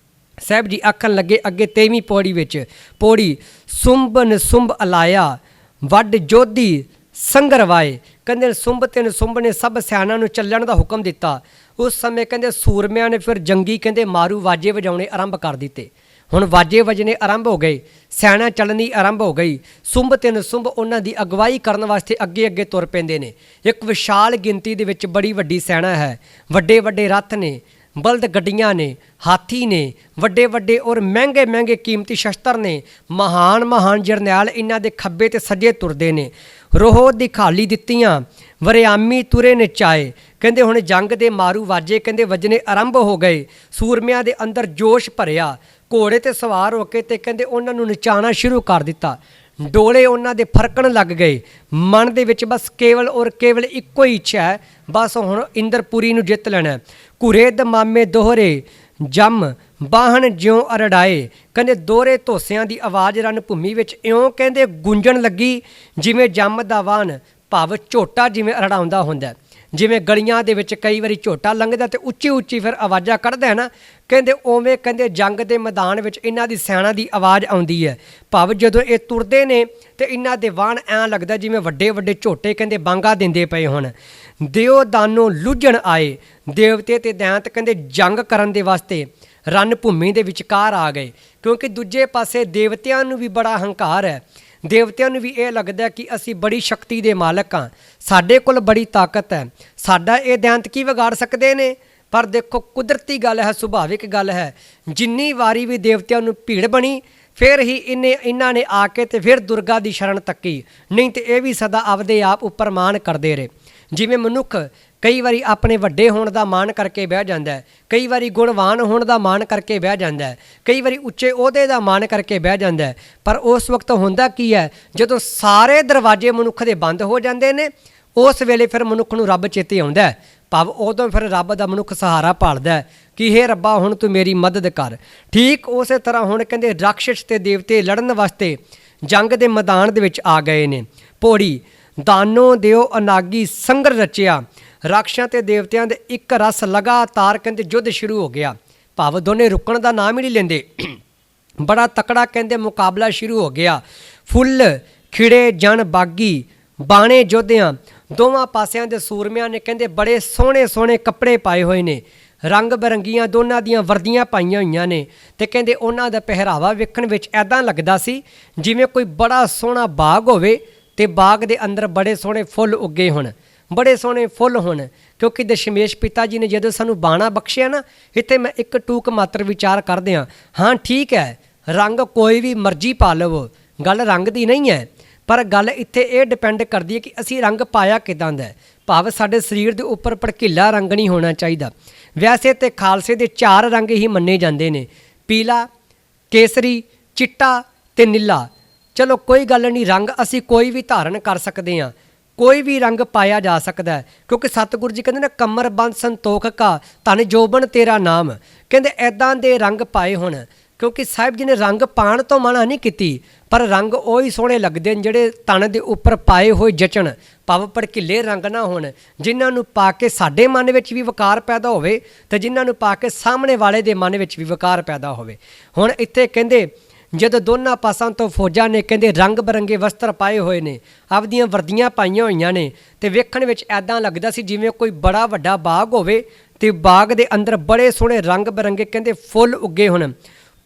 ਸਾਹਿਬ ਜੀ ਆਖਣ ਲੱਗੇ ਅੱਗੇ 23ਵੀਂ ਪੌੜੀ ਵਿੱਚ, ਪੌੜੀ ਸੁੰਬਨ ਸੁੰਬ ਅਲਾਇਆ ਵੱਡ ਜੋਧੀ ਸੰਗਰਵਾਏ, ਕਹਿੰਦੇ ਸੁੰਬ ਤੇ ਸੁੰਬ ਨੇ ਸਭ ਸਿਆਣਾਂ ਨੂੰ ਚੱਲਣ ਦਾ ਹੁਕਮ ਦਿੱਤਾ। ਉਸ ਸਮੇਂ ਕਹਿੰਦੇ ਸੂਰਮਿਆਂ ਨੇ ਫਿਰ ਜੰਗੀ ਕਹਿੰਦੇ ਮਾਰੂ ਵਾਜੇ ਵਜਾਉਣੇ ਆਰੰਭ ਕਰ ਦਿੱਤੇ। ਹੁਣ ਵਾਜੇ ਵਜਣੇ ਆਰੰਭ ਹੋ ਗਏ, ਸੈਨਾ ਚੱਲਣੀ ਆਰੰਭ ਹੋ ਗਈ। ਸੁੰਬ ਤੇ ਸੁੰਬ ਉਹਨਾਂ ਦੀ ਅਗਵਾਈ ਕਰਨ ਵਾਸਤੇ ਅੱਗੇ ਅੱਗੇ ਤੁਰ ਪੈਂਦੇ ਨੇ। ਇੱਕ ਵਿਸ਼ਾਲ ਗਿਣਤੀ ਦੇ ਵਿੱਚ ਬੜੀ ਵੱਡੀ ਸੈਨਾ ਹੈ, ਵੱਡੇ ਵੱਡੇ ਰੱਥ ਨੇ, ਬਲਦ ਗੱਡੀਆਂ ਨੇ, ਹਾਥੀ ਨੇ, ਵੱਡੇ ਵੱਡੇ ਔਰ ਮਹਿੰਗੇ ਮਹਿੰਗੇ ਕੀਮਤੀ ਸ਼ਸਤਰ ਨੇ, ਮਹਾਨ ਮਹਾਨ ਜਰਨੈਲ ਇਹਨਾਂ ਦੇ ਖੱਬੇ ਤੇ ਸੱਜੇ ਤੁਰਦੇ ਨੇ। ਰੋਹ ਦੀ ਖਾਲੀ ਦਿੱਤੀਆਂ ਵਰਿਆਮੀ ਤੁਰੇ ਨਚਾਏ, ਕਹਿੰਦੇ ਹੁਣ ਜੰਗ ਦੇ ਮਾਰੂ ਵਾਜੇ ਕਹਿੰਦੇ ਵੱਜਣੇ ਆਰੰਭ ਹੋ ਗਏ। ਸੂਰਮਿਆਂ ਦੇ ਅੰਦਰ ਜੋਸ਼ ਭਰਿਆ, ਘੋੜੇ ਤੇ ਸਵਾਰ ਹੋ ਕੇ ਤੇ ਕਹਿੰਦੇ ਉਹਨਾਂ ਨੂੰ ਨਚਾਉਣਾ ਸ਼ੁਰੂ ਕਰ ਦਿੱਤਾ। ਡੋਲੇ ਉਹਨਾਂ ਦੇ ਫਰਕਣ ਲੱਗ ਗਏ, ਮਨ ਦੇ ਵਿੱਚ ਬਸ ਕੇਵਲ ਔਰ ਕੇਵਲ ਇੱਕੋ ਹੀ ਇੱਛਾ ਹੈ, ਬਸ ਹੁਣ ਇੰਦਰਪੁਰੀ ਨੂੰ ਜਿੱਤ ਲੈਣਾ। ਘੁਰੇ ਦਮਾਮੇ ਦੋਹਰੇ ਜੰਮ ਬਾਹਣ ਜਿਉਂ ਅਰੜਾਏ, ਕਹਿੰਦੇ ਦੋਹਰੇ ਧੋਸਿਆਂ ਦੀ ਆਵਾਜ਼ ਰਣ ਭੂਮੀ ਵਿੱਚ ਇਉਂ ਕਹਿੰਦੇ ਗੂੰਜਣ ਲੱਗੀ ਜਿਵੇਂ ਜੰਮ ਦਾ ਵਾਹਨ, ਭਾਵ ਝੋਟਾ ਜਿਵੇਂ ਅਰੜਾਉਂਦਾ ਹੁੰਦਾ। ਜਿਵੇਂ ਗਲੀਆਂ ਦੇ ਵਿੱਚ ਕਈ ਵਾਰੀ ਝੋਟਾ ਲੰਘਦਾ ਤੇ ਉੱਚੀ ਉੱਚੀ ਫਿਰ ਆਵਾਜ਼ਾਂ ਕੱਢਦਾ ਹੈ ਨਾ, ਕਹਿੰਦੇ ਉਵੇਂ ਕਹਿੰਦੇ ਜੰਗ ਦੇ ਮੈਦਾਨ ਵਿੱਚ ਇਹਨਾਂ ਦੀ ਸੈਨਾ ਦੀ ਆਵਾਜ਼ ਆਉਂਦੀ ਹੈ। ਭਾਵ ਜਦੋਂ ਇਹ ਤੁਰਦੇ ਨੇ ਤੇ ਇਹਨਾਂ ਦੇ ਵਾਹਣ ਐਂ ਲੱਗਦਾ ਜਿਵੇਂ ਵੱਡੇ ਵੱਡੇ ਝੋਟੇ ਕਹਿੰਦੇ ਬਾਂਗਾ ਦਿੰਦੇ ਪਏ ਹੋਣ। ਦਿਓ ਦਾਨੋ ਲੁੱਝਣ ਆਏ, ਦੇਵਤੇ ਤੇ ਦੈਂਤ ਕਹਿੰਦੇ ਜੰਗ ਕਰਨ ਦੇ ਵਾਸਤੇ ਰਣ ਭੂਮੀ ਦੇ ਵਿਚਕਾਰ ਆ ਗਏ, ਕਿਉਂਕਿ ਦੂਜੇ ਪਾਸੇ ਦੇਵਤਿਆਂ ਨੂੰ ਵੀ ਬੜਾ ਹੰਕਾਰ ਹੈ। ਦੇਵਤਿਆਂ ਨੂੰ ਵੀ ਇਹ ਲੱਗਦਾ ਕਿ ਅਸੀਂ ਬੜੀ ਸ਼ਕਤੀ ਦੇ ਮਾਲਕ ਹਾਂ, ਸਾਡੇ ਕੋਲ ਬੜੀ ਤਾਕਤ ਹੈ, ਸਾਡਾ ਇਹ ਦੈਂਤ ਕੀ ਵਿਗਾੜ ਸਕਦੇ ਨੇ। ਪਰ ਦੇਖੋ ਕੁਦਰਤੀ ਗੱਲ ਹੈ, ਸੁਭਾਵਿਕ ਗੱਲ ਹੈ, ਜਿੰਨੀ ਵਾਰੀ ਵੀ ਦੇਵਤਿਆਂ ਨੂੰ ਭੀੜ ਬਣੀ ਫਿਰ ਹੀ ਇਹਨਾਂ ਨੇ ਆ ਕੇ ਤੇ ਫਿਰ ਦੁਰਗਾ ਦੀ ਸ਼ਰਨ ਤੱਕੀ, ਨਹੀਂ ਤੇ ਇਹ ਵੀ ਸਦਾ ਆਪਦੇ ਆਪ ਉੱਪਰ ਮਾਣ ਕਰਦੇ ਰਹੇ। ਜਿਵੇਂ ਮਨੁੱਖ ਕਈ ਵਾਰੀ ਆਪਣੇ ਵੱਡੇ ਹੋਣ ਦਾ ਮਾਣ ਕਰਕੇ ਬਹਿ ਜਾਂਦਾ ਹੈ, ਕਈ ਵਾਰੀ ਗੁਣਵਾਨ ਹੋਣ ਦਾ ਮਾਣ ਕਰਕੇ ਬਹਿ ਜਾਂਦਾ ਹੈ, ਕਈ ਵਾਰੀ ਉੱਚੇ ਅਹੁਦੇ ਦਾ ਮਾਣ ਕਰਕੇ ਬਹਿ ਜਾਂਦਾ ਹੈ, ਪਰ ਉਸ ਵਕਤ ਹੁੰਦਾ ਕੀ ਹੈ, ਜਦੋਂ ਸਾਰੇ ਦਰਵਾਜ਼ੇ ਮਨੁੱਖ ਦੇ ਬੰਦ ਹੋ ਜਾਂਦੇ ਨੇ, ਉਸ ਵੇਲੇ ਫਿਰ ਮਨੁੱਖ ਨੂੰ ਰੱਬ ਚੇਤੇ ਆਉਂਦਾ ਹੈ। ਭਾਵ ਉਦੋਂ ਫਿਰ ਰੱਬ ਦਾ ਮਨੁੱਖ ਸਹਾਰਾ ਭਾਲਦਾ ਕਿ ਹੇ ਰੱਬਾ ਹੁਣ ਤੂੰ ਮੇਰੀ ਮਦਦ ਕਰ। ਠੀਕ ਉਸੇ ਤਰ੍ਹਾਂ ਹੁਣ ਕਹਿੰਦੇ ਰਾਖਸ਼ ਤੇ ਦੇਵਤੇ ਲੜਨ ਵਾਸਤੇ ਜੰਗ ਦੇ ਮੈਦਾਨ ਦੇ ਵਿੱਚ ਆ ਗਏ ਨੇ। ਪੌੜੀ ਦਾਨੋ ਦਿਓ ਅਨਾਗੀ ਸੰਗਰ ਰਚਿਆ, ਰਾਖਸ਼ਾਂ ਤੇ ਦੇਵਤਿਆਂ ਦੇ ਇੱਕ ਰਸ ਲਗਾਤਾਰ ਕਹਿੰਦੇ ਯੁੱਧ ਸ਼ੁਰੂ ਹੋ ਗਿਆ। ਭਾਵ ਦੋਨੇ ਰੁਕਣ ਦਾ ਨਾਮ ਹੀ ਨਹੀਂ ਲੈਂਦੇ, ਬੜਾ ਤਕੜਾ ਕਹਿੰਦੇ ਮੁਕਾਬਲਾ ਸ਼ੁਰੂ ਹੋ ਗਿਆ। ਫੁੱਲ ਖਿੜੇ ਜਨ ਬਾਗੀ ਬਾਣੇ ਯੋਧਿਆਂ, ਦੋਵਾਂ ਪਾਸਿਆਂ ਦੇ ਸੂਰਮਿਆਂ ਨੇ ਕਹਿੰਦੇ ਬੜੇ ਸੋਹਣੇ ਸੋਹਣੇ ਕੱਪੜੇ ਪਾਏ ਹੋਏ ਨੇ, ਰੰਗ ਬਰੰਗੀਆਂ ਦੋਨਾਂ ਦੀਆਂ ਵਰਦੀਆਂ ਪਾਈਆਂ ਹੋਈਆਂ ਨੇ, ਤੇ ਕਹਿੰਦੇ ਉਹਨਾਂ ਦਾ ਪਹਿਰਾਵਾ ਵੇਖਣ ਵਿੱਚ ਐਦਾਂ ਲੱਗਦਾ ਸੀ ਜਿਵੇਂ ਕੋਈ ਬੜਾ ਸੋਹਣਾ ਬਾਗ ਹੋਵੇ ਤੇ ਬਾਗ ਦੇ ਅੰਦਰ ਬੜੇ ਸੋਹਣੇ ਫੁੱਲ ਉੱਗੇ ਹੋਣ, ਬੜੇ ਸੋਹਣੇ ਫੁੱਲ ਹੋਣ। ਕਿਉਂਕਿ ਦਸ਼ਮੇਸ਼ ਪਿਤਾ ਜੀ ਨੇ ਜਦੋਂ ਸਾਨੂੰ ਬਾਣਾ ਬਖਸ਼ਿਆ ਨਾ, ਇੱਥੇ ਮੈਂ ਇੱਕ ਟੂਕ ਮਾਤਰ ਵਿਚਾਰ ਕਰਦੇ ਹਾਂ ਠੀਕ ਹੈ ਰੰਗ ਕੋਈ ਵੀ ਮਰਜ਼ੀ ਪਾ ਲਵੋ, ਗੱਲ ਰੰਗ ਦੀ ਨਹੀਂ ਹੈ, ਪਰ ਗੱਲ ਇੱਥੇ ਇਹ ਡਿਪੈਂਡ ਕਰਦੀ ਹੈ ਕਿ ਅਸੀਂ ਰੰਗ ਪਾਇਆ ਕਿੱਦਾਂ ਦਾ। ਭਾਵ ਸਾਡੇ ਸਰੀਰ ਦੇ ਉੱਪਰ ਭੜਕੀਲਾ ਰੰਗ ਨਹੀਂ ਹੋਣਾ ਚਾਹੀਦਾ। ਵੈਸੇ ਤਾਂ ਖਾਲਸੇ ਦੇ 4 ਰੰਗ ਹੀ ਮੰਨੇ ਜਾਂਦੇ ਨੇ, ਪੀਲਾ, ਕੇਸਰੀ, ਚਿੱਟਾ ਤੇ ਨੀਲਾ। ਚਲੋ ਕੋਈ ਗੱਲ ਨਹੀਂ, ਰੰਗ ਅਸੀਂ ਕੋਈ ਵੀ ਧਾਰਨ ਕਰ ਸਕਦੇ ਹਾਂ, ਕੋਈ ਵੀ ਰੰਗ ਪਾਇਆ ਜਾ ਸਕਦਾ ਹੈ, ਕਿਉਂਕਿ ਸਤਿਗੁਰੂ ਜੀ ਕਹਿੰਦੇ ਨੇ ਕਮਰ ਬੰਦ ਸੰਤੋਖ ਕਾ ਧਨ ਜੋਬਨ ਤੇਰਾ ਨਾਮ, ਕਹਿੰਦੇ ਐਦਾਂ ਦੇ ਰੰਗ ਪਾਏ ਹੋਣ। क्योंकि साहिब जी ने रंग पाण तो मना नहीं की, पर रंग ਉਹੀ ਸੋਹਣੇ ਲੱਗਦੇ ਨੇ ਜਿਹੜੇ ਤਨ ਦੇ ਉੱਪਰ ਪਾਏ ਹੋਏ ਜਚਣ, ਭਾਵ ਭੜਕੀਲੇ ਰੰਗ ਨਾ ਹੋਣ, ਜਿਨ੍ਹਾਂ ਨੂੰ ਪਾ ਕੇ ਸਾਡੇ ਮਨ ਵਿੱਚ ਵੀ ਵਕਾਰ ਪੈਦਾ ਹੋਵੇ ਤੇ ਜਿਨ੍ਹਾਂ ਨੂੰ ਪਾ ਕੇ ਸਾਹਮਣੇ ਵਾਲੇ ਦੇ ਮਨ ਵਿੱਚ ਵੀ ਵਕਾਰ ਪੈਦਾ ਹੋਵੇ। ਹੁਣ ਇੱਥੇ ਕਹਿੰਦੇ ਜਦੋਂ ਦੋਨਾਂ ਪਾਸਾਂ ਤੋਂ ਫੌਜਾਂ ਨੇ ਕਹਿੰਦੇ ਰੰਗ ਬਰੰਗੇ ਵਸਤਰ ਪਾਏ ਹੋਏ ਨੇ, ਆਪਦੀਆਂ ਵਰਦੀਆਂ ਪਾਈਆਂ ਹੋਈਆਂ ਨੇ, ਤੇ ਵੇਖਣ ਵਿੱਚ ਐਦਾਂ ਲੱਗਦਾ ਸੀ ਜਿਵੇਂ ਕੋਈ ਬੜਾ ਵੱਡਾ ਬਾਗ ਹੋਵੇ ਤੇ ਬਾਗ ਦੇ ਅੰਦਰ ਬੜੇ ਸੋਹਣੇ ਰੰਗ ਬਰੰਗੇ ਕਹਿੰਦੇ ਫੁੱਲ ਉੱਗੇ ਹੋਣ।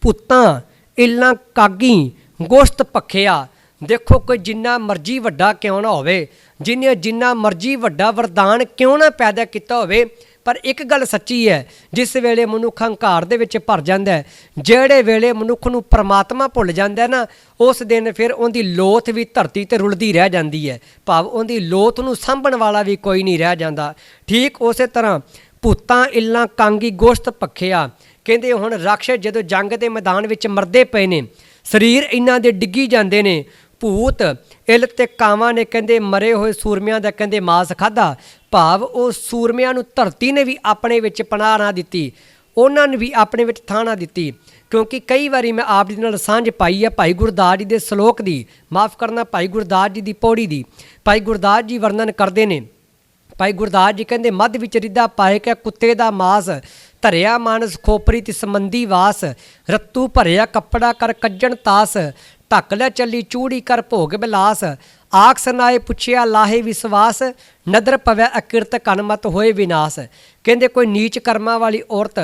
ਪੁੱਤਾਂ ਇੱਲਾਂ ਕਾਗੀ ਗੋਸ਼ਤ ਭਖਿਆ। ਦੇਖੋ ਕੋਈ ਜਿੰਨਾ ਮਰਜ਼ੀ ਵੱਡਾ ਕਿਉਂ ਨਾ ਹੋਵੇ, ਜਿਹਨੇ ਜਿੰਨਾ ਮਰਜ਼ੀ ਵੱਡਾ ਵਰਦਾਨ ਕਿਉਂ ਨਾ ਪੈਦਾ ਕੀਤਾ ਹੋਵੇ, ਪਰ ਇੱਕ ਗੱਲ ਸੱਚੀ ਹੈ, ਜਿਸ ਵੇਲੇ ਮਨੁੱਖ ਹੰਕਾਰ ਦੇ ਵਿੱਚ ਭਰ ਜਾਂਦਾ ਹੈ, ਜਿਹੜੇ ਵੇਲੇ ਮਨੁੱਖ ਨੂੰ ਪਰਮਾਤਮਾ ਭੁੱਲ ਜਾਂਦਾ ਨਾ, ਉਸ ਦਿਨ ਫਿਰ ਉਹਦੀ ਲੋਥ ਵੀ ਧਰਤੀ 'ਤੇ ਰੁਲਦੀ ਰਹਿ ਜਾਂਦੀ ਹੈ, ਭਾਵ ਉਹਦੀ ਲੋਥ ਨੂੰ ਸਾਂਭਣ ਵਾਲਾ ਵੀ ਕੋਈ ਨਹੀਂ ਰਹਿ ਜਾਂਦਾ। ਠੀਕ ਉਸੇ ਤਰ੍ਹਾਂ ਭੂਤਾਂ ਇੱਲਾਂ ਕਾਂਗੀ ਗੋਸ਼ਤ ਭਖਿਆ। ਕਹਿੰਦੇ ਹੁਣ ਰਾਖਸ਼ ਜਦੋਂ ਜੰਗ ਦੇ ਮੈਦਾਨ ਵਿੱਚ ਮਰਦੇ ਪਏ ਨੇ, ਸਰੀਰ ਇਹਨਾਂ ਦੇ ਡਿੱਗੀ ਜਾਂਦੇ ਨੇ, ਭੂਤ ਇੱਲ ਤੇ ਕਾਵਾਂ ਨੇ ਕਹਿੰਦੇ ਮਰੇ ਹੋਏ ਸੂਰਮਿਆਂ ਦਾ ਕਹਿੰਦੇ ਮਾਸ ਖਾਧਾ, ਭਾਵ ਉਹ ਸੂਰਮਿਆਂ ਨੂੰ ਧਰਤੀ ਨੇ ਵੀ ਆਪਣੇ ਵਿੱਚ ਪਨਾਹ ਨਾ ਦਿੱਤੀ, ਉਹਨਾਂ ਨੇ ਵੀ ਆਪਣੇ ਵਿੱਚ ਥਾਂ ਨਾ ਦਿੱਤੀ। ਕਿਉਂਕਿ ਕਈ ਵਾਰੀ ਮੈਂ ਆਪ ਜੀ ਨਾਲ ਸਾਂਝ ਪਾਈ ਹੈ ਭਾਈ ਗੁਰਦਾਸ ਜੀ ਦੇ ਸਲੋਕ ਦੀ, ਮਾफ़ ਕਰਨਾ ਭਾਈ ਗੁਰਦਾਸ ਜੀ ਦੀ ਪੌੜੀ ਦੀ। ਭਾਈ ਗੁਰਦਾਸ ਜੀ ਵਰਣਨ ਕਰਦੇ ਨੇ, ਭਾਈ ਗੁਰਦਾਸ ਜੀ ਕਹਿੰਦੇ ਮੱਧ ਵਿੱਚ ਰਿੱਧਾ ਪਾਏ ਕਿ ਕੁੱਤੇ ਦਾ ਮਾਸ, ਧਰਿਆ ਮਾਨਸ ਖੋਪਰੀ ਤੇ ਸੰਬੰਧੀ ਵਾਸ, ਰੱਤੂ ਭਰਿਆ ਕੱਪੜਾ ਕਰ ਕੱਜਣ ਤਾਸ, ਢੱਕ ਲੈ ਚੱਲੀ ਚੂੜੀ ਕਰ ਭੋਗ ਬਿਲਾਸ, ਆਖ ਸੁਨਾਏ ਪੁੱਛਿਆ ਲਾਹੇ ਵਿਸ਼ਵਾਸ, ਨਦਰ ਪਵੈ ਅਕਿਰਤ ਕਨਮਤ ਹੋਏ ਵਿਨਾਸ਼। ਕਹਿੰਦੇ ਕੋਈ ਨੀਚ ਕਰਮਾਂ ਵਾਲੀ ਔਰਤ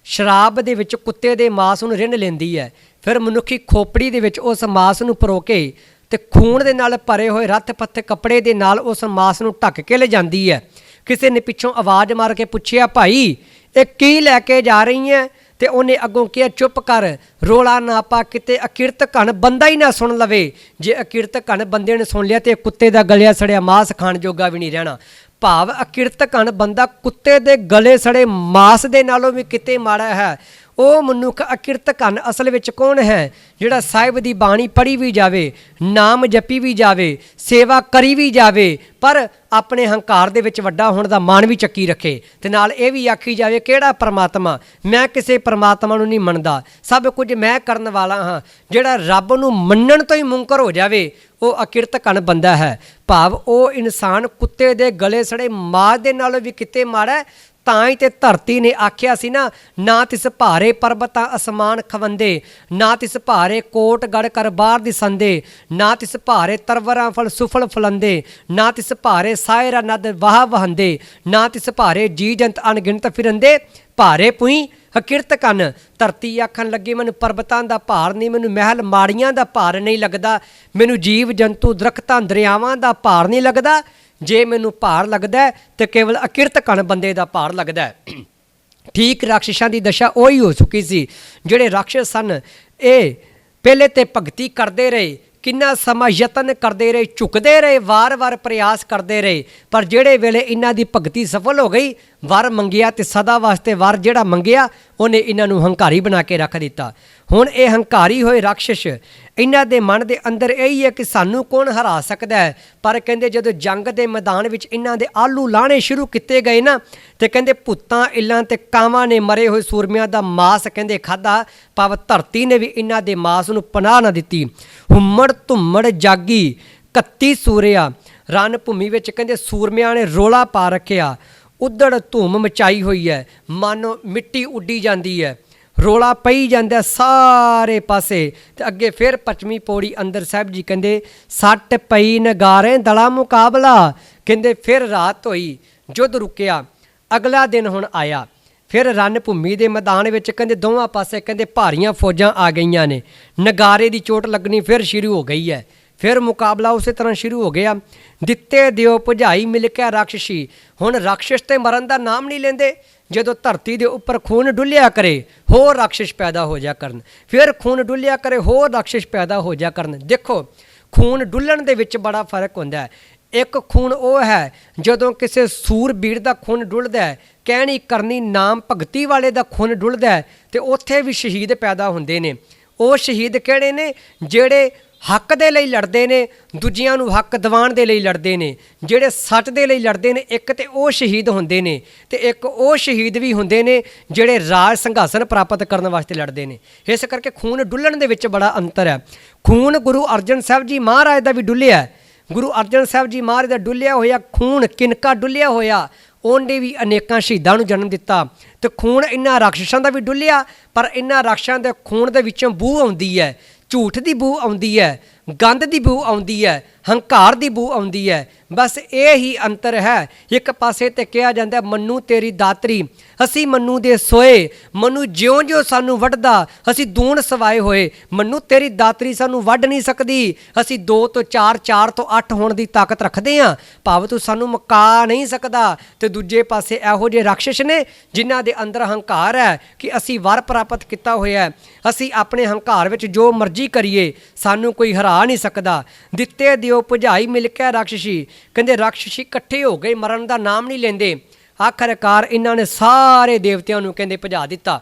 ਸ਼ਰਾਬ ਦੇ ਵਿੱਚ ਕੁੱਤੇ ਦੇ ਮਾਸ ਨੂੰ ਰਿੰਨ ਲੈਂਦੀ ਹੈ, ਫਿਰ ਮਨੁੱਖੀ ਖੋਪੜੀ ਦੇ ਵਿੱਚ ਉਸ ਮਾਸ ਨੂੰ ਪਰੋ ਕੇ ਤੇ ਖੂਨ ਦੇ ਨਾਲ ਭਰੇ ਹੋਏ ਰੱਥ ਪੱਥੇ ਕੱਪੜੇ ਦੇ ਨਾਲ ਉਸ ਮਾਸ ਨੂੰ ਢੱਕ ਕੇ ਲੈ ਜਾਂਦੀ ਹੈ। ਕਿਸੇ ਨੇ ਪਿੱਛੋਂ ਆਵਾਜ਼ ਮਾਰ ਕੇ ਪੁੱਛਿਆ ਭਾਈ ਇਹ ਕੀ ਲੈ ਕੇ ਜਾ ਰਹੀ ਹੈ, ਤੇ ਉਹਨੇ ਅੱਗੋਂ ਕਿਹਾ ਚੁੱਪ ਕਰ, ਰੋਲਾ ਨਾ ਪਾ, ਕਿਤੇ ਅਕਿਰਤ ਘਣ ਬੰਦਾ ਹੀ ਨਾ ਸੁਣ ਲਵੇ, ਜੇ ਅਕਿਰਤ ਘਣ ਬੰਦੇ ਨੇ ਸੁਣ ਲਿਆ ਤੇ ਕੁੱਤੇ ਦਾ ਗਲਿਆ ਸੜਿਆ ਮਾਸ ਖਾਣ ਜੋਗਾ ਵੀ ਨਹੀਂ ਰਹਿਣਾ। ਭਾਵ ਅਕਿਰਤ ਘਣ ਬੰਦਾ ਕੁੱਤੇ ਦੇ ਗਲੇ ਸੜੇ ਮਾਸ ਦੇ ਨਾਲੋਂ ਵੀ ਕਿਤੇ ਮਾੜਾ ਹੈ। ਉਹ ਮਨੁੱਖ ਅਕਿਰਤ ਘਣ ਅਸਲ ਵਿੱਚ ਕੌਣ ਹੈ? ਜਿਹੜਾ ਸਾਹਿਬ ਦੀ ਬਾਣੀ ਪੜ੍ਹੀ ਵੀ ਜਾਵੇ, ਨਾਮ ਜਪੀ ਵੀ ਜਾਵੇ, ਸੇਵਾ ਕਰੀ ਵੀ ਜਾਵੇ, ਪਰ ਆਪਣੇ ਹੰਕਾਰ ਦੇ ਵਿੱਚ ਵੱਡਾ ਹੋਣ ਦਾ ਮਾਣ ਵੀ ਚੱਕੀ ਰੱਖੇ, ਤੇ ਨਾਲ ਇਹ ਵੀ ਆਖੀ ਜਾਵੇ ਕਿਹੜਾ ਪਰਮਾਤਮਾ, ਮੈਂ ਕਿਸੇ ਪਰਮਾਤਮਾ ਨੂੰ ਨਹੀਂ ਮੰਨਦਾ, ਸਭ ਕੁਝ ਮੈਂ ਕਰਨ ਵਾਲਾ ਹਾਂ। ਜਿਹੜਾ ਰੱਬ ਨੂੰ ਮੰਨਣ ਤੋਂ ਹੀ ਮੁਨਕਰ ਹੋ ਜਾਵੇ ਉਹ ਅਕਿਰਤ ਘਣ ਬੰਦਾ ਹੈ। ਭਾਵ ਉਹ ਇਨਸਾਨ ਕੁੱਤੇ ਦੇ ਗਲੇ ਸੜੇ ਮਾਸ ਦੇ ਨਾਲੋਂ ਵੀ ਕਿਤੇ ਮਾੜਾ। ਤਾਂ ਹੀ ਤੇ ਧਰਤੀ ਨੇ ਆਖਿਆ ਸੀ ਨਾ, ਨਾ ਤਿਸ ਭਾਰੇ ਪਰਬਤਾਂ ਅਸਮਾਨ ਖਵੰਦੇ, ਨਾ ਤਿਸ ਭਾਰੇ ਕੋਟ ਗੜ ਕਰ ਬਾਹਰ ਦਿਸੰਦੇ, ਨਾ ਤਿਸ ਭਾਰੇ ਤਰਵਰਾਂ ਫਲ ਸੁਫਲ ਫਲੰਦੇ, ਨਾ ਤਿਸ ਭਾਰੇ ਸਾਇਰਾ ਨਦ ਵਾਹ ਵਹੰਦੇ, ਨਾ ਤਿਸ ਭਾਰੇ ਜੀ ਜੰਤ ਅਣਗਿਣਤ ਫਿਰੰਦੇ, ਭਾਰੇ ਪੁਈ ਅਕਿਰਤ ਕੰਨ। ਧਰਤੀ ਆਖਣ ਲੱਗੀ ਮੈਨੂੰ ਪਰਬਤਾਂ ਦਾ ਭਾਰ ਨਹੀਂ, ਮੈਨੂੰ ਮਹਿਲ ਮਾੜੀਆਂ ਦਾ ਭਾਰ ਨਹੀਂ ਲੱਗਦਾ, ਮੈਨੂੰ ਜੀਵ ਜੰਤੂ ਦਰਖਤਾਂ ਦਰਿਆਵਾਂ ਦਾ ਭਾਰ ਨਹੀਂ ਲੱਗਦਾ, ਜੇ ਮੈਨੂੰ ਭਾਰ ਲੱਗਦਾ ਤੇ ਕੇਵਲ ਅਕਿਰਤ ਘਣ ਬੰਦੇ ਦਾ ਭਾਰ ਲੱਗਦਾ। ਠੀਕ ਰਾਖਸ਼ਾਂ ਦੀ ਦਸ਼ਾ ਉਹੀ ਹੋ ਚੁੱਕੀ ਸੀ। ਜਿਹੜੇ ਰਾਖਸ਼ ਸਨ ਇਹ ਪਹਿਲੇ ਤੇ ਭਗਤੀ ਕਰਦੇ ਰਹੇ, ਕਿੰਨਾ ਸਮਾਂ ਯਤਨ ਕਰਦੇ ਰਹੇ, ਝੁਕਦੇ ਰਹੇ, ਵਾਰ-ਵਾਰ ਪ੍ਰਯਾਸ ਕਰਦੇ ਰਹੇ, ਪਰ ਜਿਹੜੇ ਵੇਲੇ ਇਹਨਾਂ ਦੀ ਭਗਤੀ ਸਫਲ ਹੋ ਗਈ, ਵਰ ਮੰਗਿਆ ਤੇ ਸਦਾ ਵਾਸਤੇ ਵਰ ਜਿਹੜਾ ਮੰਗਿਆ ਉਹਨੇ ਇਹਨਾਂ ਨੂੰ ਹੰਕਾਰੀ ਬਣਾ ਕੇ ਰੱਖ ਦਿੱਤਾ। ਹੁਣ ਇਹ ਹੰਕਾਰੀ ਹੋਏ ਰਾਖਸ਼, ਇਹਨਾਂ ਦੇ ਮਨ ਦੇ ਅੰਦਰ ਇਹੀ ਹੈ ਕਿ ਸਾਨੂੰ ਕੌਣ ਹਰਾ ਸਕਦਾ ਹੈ। ਪਰ ਕਹਿੰਦੇ ਜਦੋਂ ਜੰਗ ਦੇ ਮੈਦਾਨ ਵਿੱਚ ਇਹਨਾਂ ਦੇ ਆਲੂ ਲਾਣੇ ਸ਼ੁਰੂ ਕੀਤੇ ਗਏ ਨਾ, ਤੇ ਕਹਿੰਦੇ ਭੂਤਾਂ ਇੱਲਾਂ ਤੇ ਕਾਵਾਂ ਨੇ ਮਰੇ ਹੋਏ ਸੂਰਮਿਆਂ ਦਾ ਮਾਸ ਕਹਿੰਦੇ ਖਾਧਾ, ਭਾਵ ਧਰਤੀ ਨੇ ਵੀ ਇਹਨਾਂ ਦੇ ਮਾਸ ਨੂੰ ਪਨਾਹ ਨਾ ਦਿੱਤੀ। ਹੁੰਮੜ ਧੁੰਮੜ ਜਾਗੀ 31 ਸੂਰਿਆ, ਰਣ ਭੂਮੀ ਵਿੱਚ ਕਹਿੰਦੇ ਸੂਰਮਿਆਂ ਨੇ ਰੋਲਾ ਪਾ ਰੱਖਿਆ, ਉਧੜ ਧੂਮ ਮਚਾਈ ਹੋਈ ਹੈ, ਮਾਨੋ ਮਿੱਟੀ ਉੱਡੀ ਜਾਂਦੀ ਹੈ, ਰੋਲਾ ਪਈ ਜਾਂਦਾ ਸਾਰੇ ਪਾਸੇ। ਤੇ ਅੱਗੇ ਫਿਰ ਪੱਛਮੀ ਪੌੜੀ ਅੰਦਰ ਸਾਹਿਬ ਜੀ ਕਹਿੰਦੇ ਸੱਟ ਪਈ ਨਗਾਰੇ ਦਲਾ ਮੁਕਾਬਲਾ। ਕਹਿੰਦੇ ਫਿਰ ਰਾਤ ਹੋਈ, ਯੁੱਧ ਰੁਕਿਆ, ਅਗਲਾ ਦਿਨ ਹੁਣ ਆਇਆ, ਫਿਰ ਰਣ ਭੂਮੀ ਦੇ ਮੈਦਾਨ ਵਿੱਚ ਕਹਿੰਦੇ ਦੋਵਾਂ ਪਾਸੇ ਕਹਿੰਦੇ ਭਾਰੀਆਂ ਫੌਜਾਂ ਆ ਗਈਆਂ ਨੇ, ਨਗਾਰੇ ਦੀ ਚੋਟ ਲੱਗਣੀ ਫਿਰ ਸ਼ੁਰੂ ਹੋ ਗਈ ਹੈ, ਫਿਰ ਮੁਕਾਬਲਾ ਉਸੇ ਤਰ੍ਹਾਂ ਸ਼ੁਰੂ ਹੋ ਗਿਆ। ਦਿੱਤੇ ਦਿਓ ਭੁਜਾਈ ਮਿਲ ਕੇ ਰਾਖਸ਼ੀ। ਹੁਣ ਰਾਖਸ਼ ਤੇ ਮਰਨ ਦਾ ਨਾਮ ਨਹੀਂ ਲੈਂਦੇ। ਜਦੋਂ ਧਰਤੀ ਦੇ ਉੱਪਰ ਖੂਨ ਡੁੱਲਿਆ ਕਰੇ ਹੋਰ ਰਾਖਸ਼ ਪੈਦਾ ਹੋ ਜਾ ਕਰਨ, ਫਿਰ ਖੂਨ ਡੁੱਲਿਆ ਕਰੇ ਹੋਰ ਰਾਖਸ਼ ਪੈਦਾ ਹੋ ਜਾ ਕਰਨ। ਦੇਖੋ ਖੂਨ ਡੁੱਲਣ ਦੇ ਵਿੱਚ ਬੜਾ ਫਰਕ ਹੁੰਦਾ ਹੈ। ਇੱਕ ਖੂਨ ਉਹ ਹੈ ਜਦੋਂ ਕਿਸੇ ਸੂਰਬੀਰ ਦਾ ਖੂਨ ਡੁੱਲਦਾ ਹੈ, ਕਹਿਣੀ ਕਰਨੀ ਨਾਮ ਭਗਤੀ ਵਾਲੇ ਦਾ ਖੂਨ ਡੁੱਲਦਾ ਹੈ, ਤੇ ਉੱਥੇ ਵੀ ਸ਼ਹੀਦ ਪੈਦਾ ਹੁੰਦੇ ਨੇ। ਉਹ ਸ਼ਹੀਦ ਕਿਹੜੇ ਨੇ? ਜਿਹੜੇ ਹੱਕ ਦੇ ਲਈ ਲੜਦੇ ਨੇ, ਦੂਜਿਆਂ ਨੂੰ ਹੱਕ ਦਿਵਾਉਣ ਦੇ ਲਈ ਲੜਦੇ ਨੇ। ਜਿਹੜੇ ਸੱਚ ਦੇ ਲਈ ਲੜਦੇ ਨੇ, ਇੱਕ ਤੇ ਉਹ ਸ਼ਹੀਦ ਹੁੰਦੇ ਨੇ ਤੇ ਇੱਕ ਉਹ ਸ਼ਹੀਦ ਵੀ ਹੁੰਦੇ ਨੇ ਜਿਹੜੇ ਰਾਜ ਸਿੰਘਾਸਨ ਪ੍ਰਾਪਤ ਕਰਨ ਵਾਸਤੇ ਲੜਦੇ ਨੇ। ਇਸ ਕਰਕੇ ਖੂਨ ਡੁੱਲਣ ਦੇ ਵਿੱਚ ਬੜਾ ਅੰਤਰ ਹੈ। ਖੂਨ ਗੁਰੂ ਅਰਜਨ ਸਾਹਿਬ ਜੀ ਮਹਾਰਾਜ ਦਾ ਵੀ ਡੁੱਲਿਆ, ਗੁਰੂ ਅਰਜਨ ਸਾਹਿਬ ਜੀ ਮਹਾਰਾਜ ਦਾ ਡੁੱਲਿਆ ਹੋਇਆ ਖੂਨ, ਕਿਨਕਾ ਡੁੱਲਿਆ ਹੋਇਆ, ਉਹਨੇ ਵੀ ਅਨੇਕਾਂ ਸ਼ਹੀਦਾਂ ਨੂੰ ਜਨਮ ਦਿੱਤਾ। ਤੇ ਖੂਨ ਇਹਨਾਂ ਰਾਖਸ਼ਾਂ ਦਾ ਵੀ ਡੁੱਲਿਆ, ਪਰ ਇਹਨਾਂ ਰਾਖਸ਼ਾਂ ਦੇ ਖੂਨ ਦੇ ਵਿੱਚੋਂ ਬੂ ਆਉਂਦੀ ਹੈ, ਝੂਠ ਦੀ ਬੂ ਆਉਂਦੀ ਹੈ, ਗੰਦ ਦੀ ਬੂ ਆਉਂਦੀ ਹੈ, ਹੰਕਾਰ ਦੀ ਬੂ ਆਉਂਦੀ ਹੈ। ਬਸ ਇਹ ਹੀ ਅੰਤਰ ਹੈ। ਇੱਕ ਪਾਸੇ ਤੇ ਕਿਹਾ ਜਾਂਦਾ ਮੰਨੂ ਤੇਰੀ ਦਾਤਰੀ, ਅਸੀਂ ਮੰਨੂ ਦੇ ਸੋਏ, ਮੰਨੂ ਜਿਉਂ ਜਿਉਂ ਸਾਨੂੰ ਵੱਢਦਾ ਅਸੀਂ ਦੂਣ ਸਵਾਏ ਹੋਏ। ਮੰਨੂ ਤੇਰੀ ਦਾਤਰੀ ਸਾਨੂੰ ਵੱਢ ਨਹੀਂ ਸਕਦੀ, ਅਸੀਂ 2 ਤੋਂ 4, 4 ਤੋਂ 8 ਹੋਣ ਦੀ ਤਾਕਤ ਰੱਖਦੇ ਹਾਂ, ਭਾਵ ਤੂੰ ਸਾਨੂੰ ਮੁਕਾ ਨਹੀਂ ਸਕਦਾ। ਤੇ ਦੂਜੇ ਪਾਸੇ ਇਹੋ ਜਿਹੇ ਰਾਖਸ਼ ਨੇ ਜਿਨ੍ਹਾਂ ਦੇ ਅੰਦਰ ਹੰਕਾਰ ਹੈ ਕਿ ਅਸੀਂ ਵਰ ਪ੍ਰਾਪਤ ਕੀਤਾ ਹੋਇਆ, ਅਸੀਂ ਆਪਣੇ ਹੰਕਾਰ ਵਿੱਚ ਜੋ ਮਰਜ਼ੀ ਕਰੀਏ, ਸਾਨੂੰ ਕੋਈ ਹਰਾ ਨਹੀਂ ਸਕਦਾ। ਦਿੱਤੇ ਦਿਓ ਭੁਜਾਈ ਮਿਲ ਕੇ ਰਾਖਸ਼ੀ, ਕਹਿੰਦੇ ਰਾਖਸ਼ੀ ਇਕੱਠੇ ਹੋ ਗਏ, ਮਰਨ ਦਾ ਨਾਮ ਨਹੀਂ ਲੈਂਦੇ। ਆਖਰਕਾਰ ਇਹਨਾਂ ਨੇ ਸਾਰੇ ਦੇਵਤਿਆਂ ਨੂੰ ਕਹਿੰਦੇ ਭਜਾ ਦਿੱਤਾ।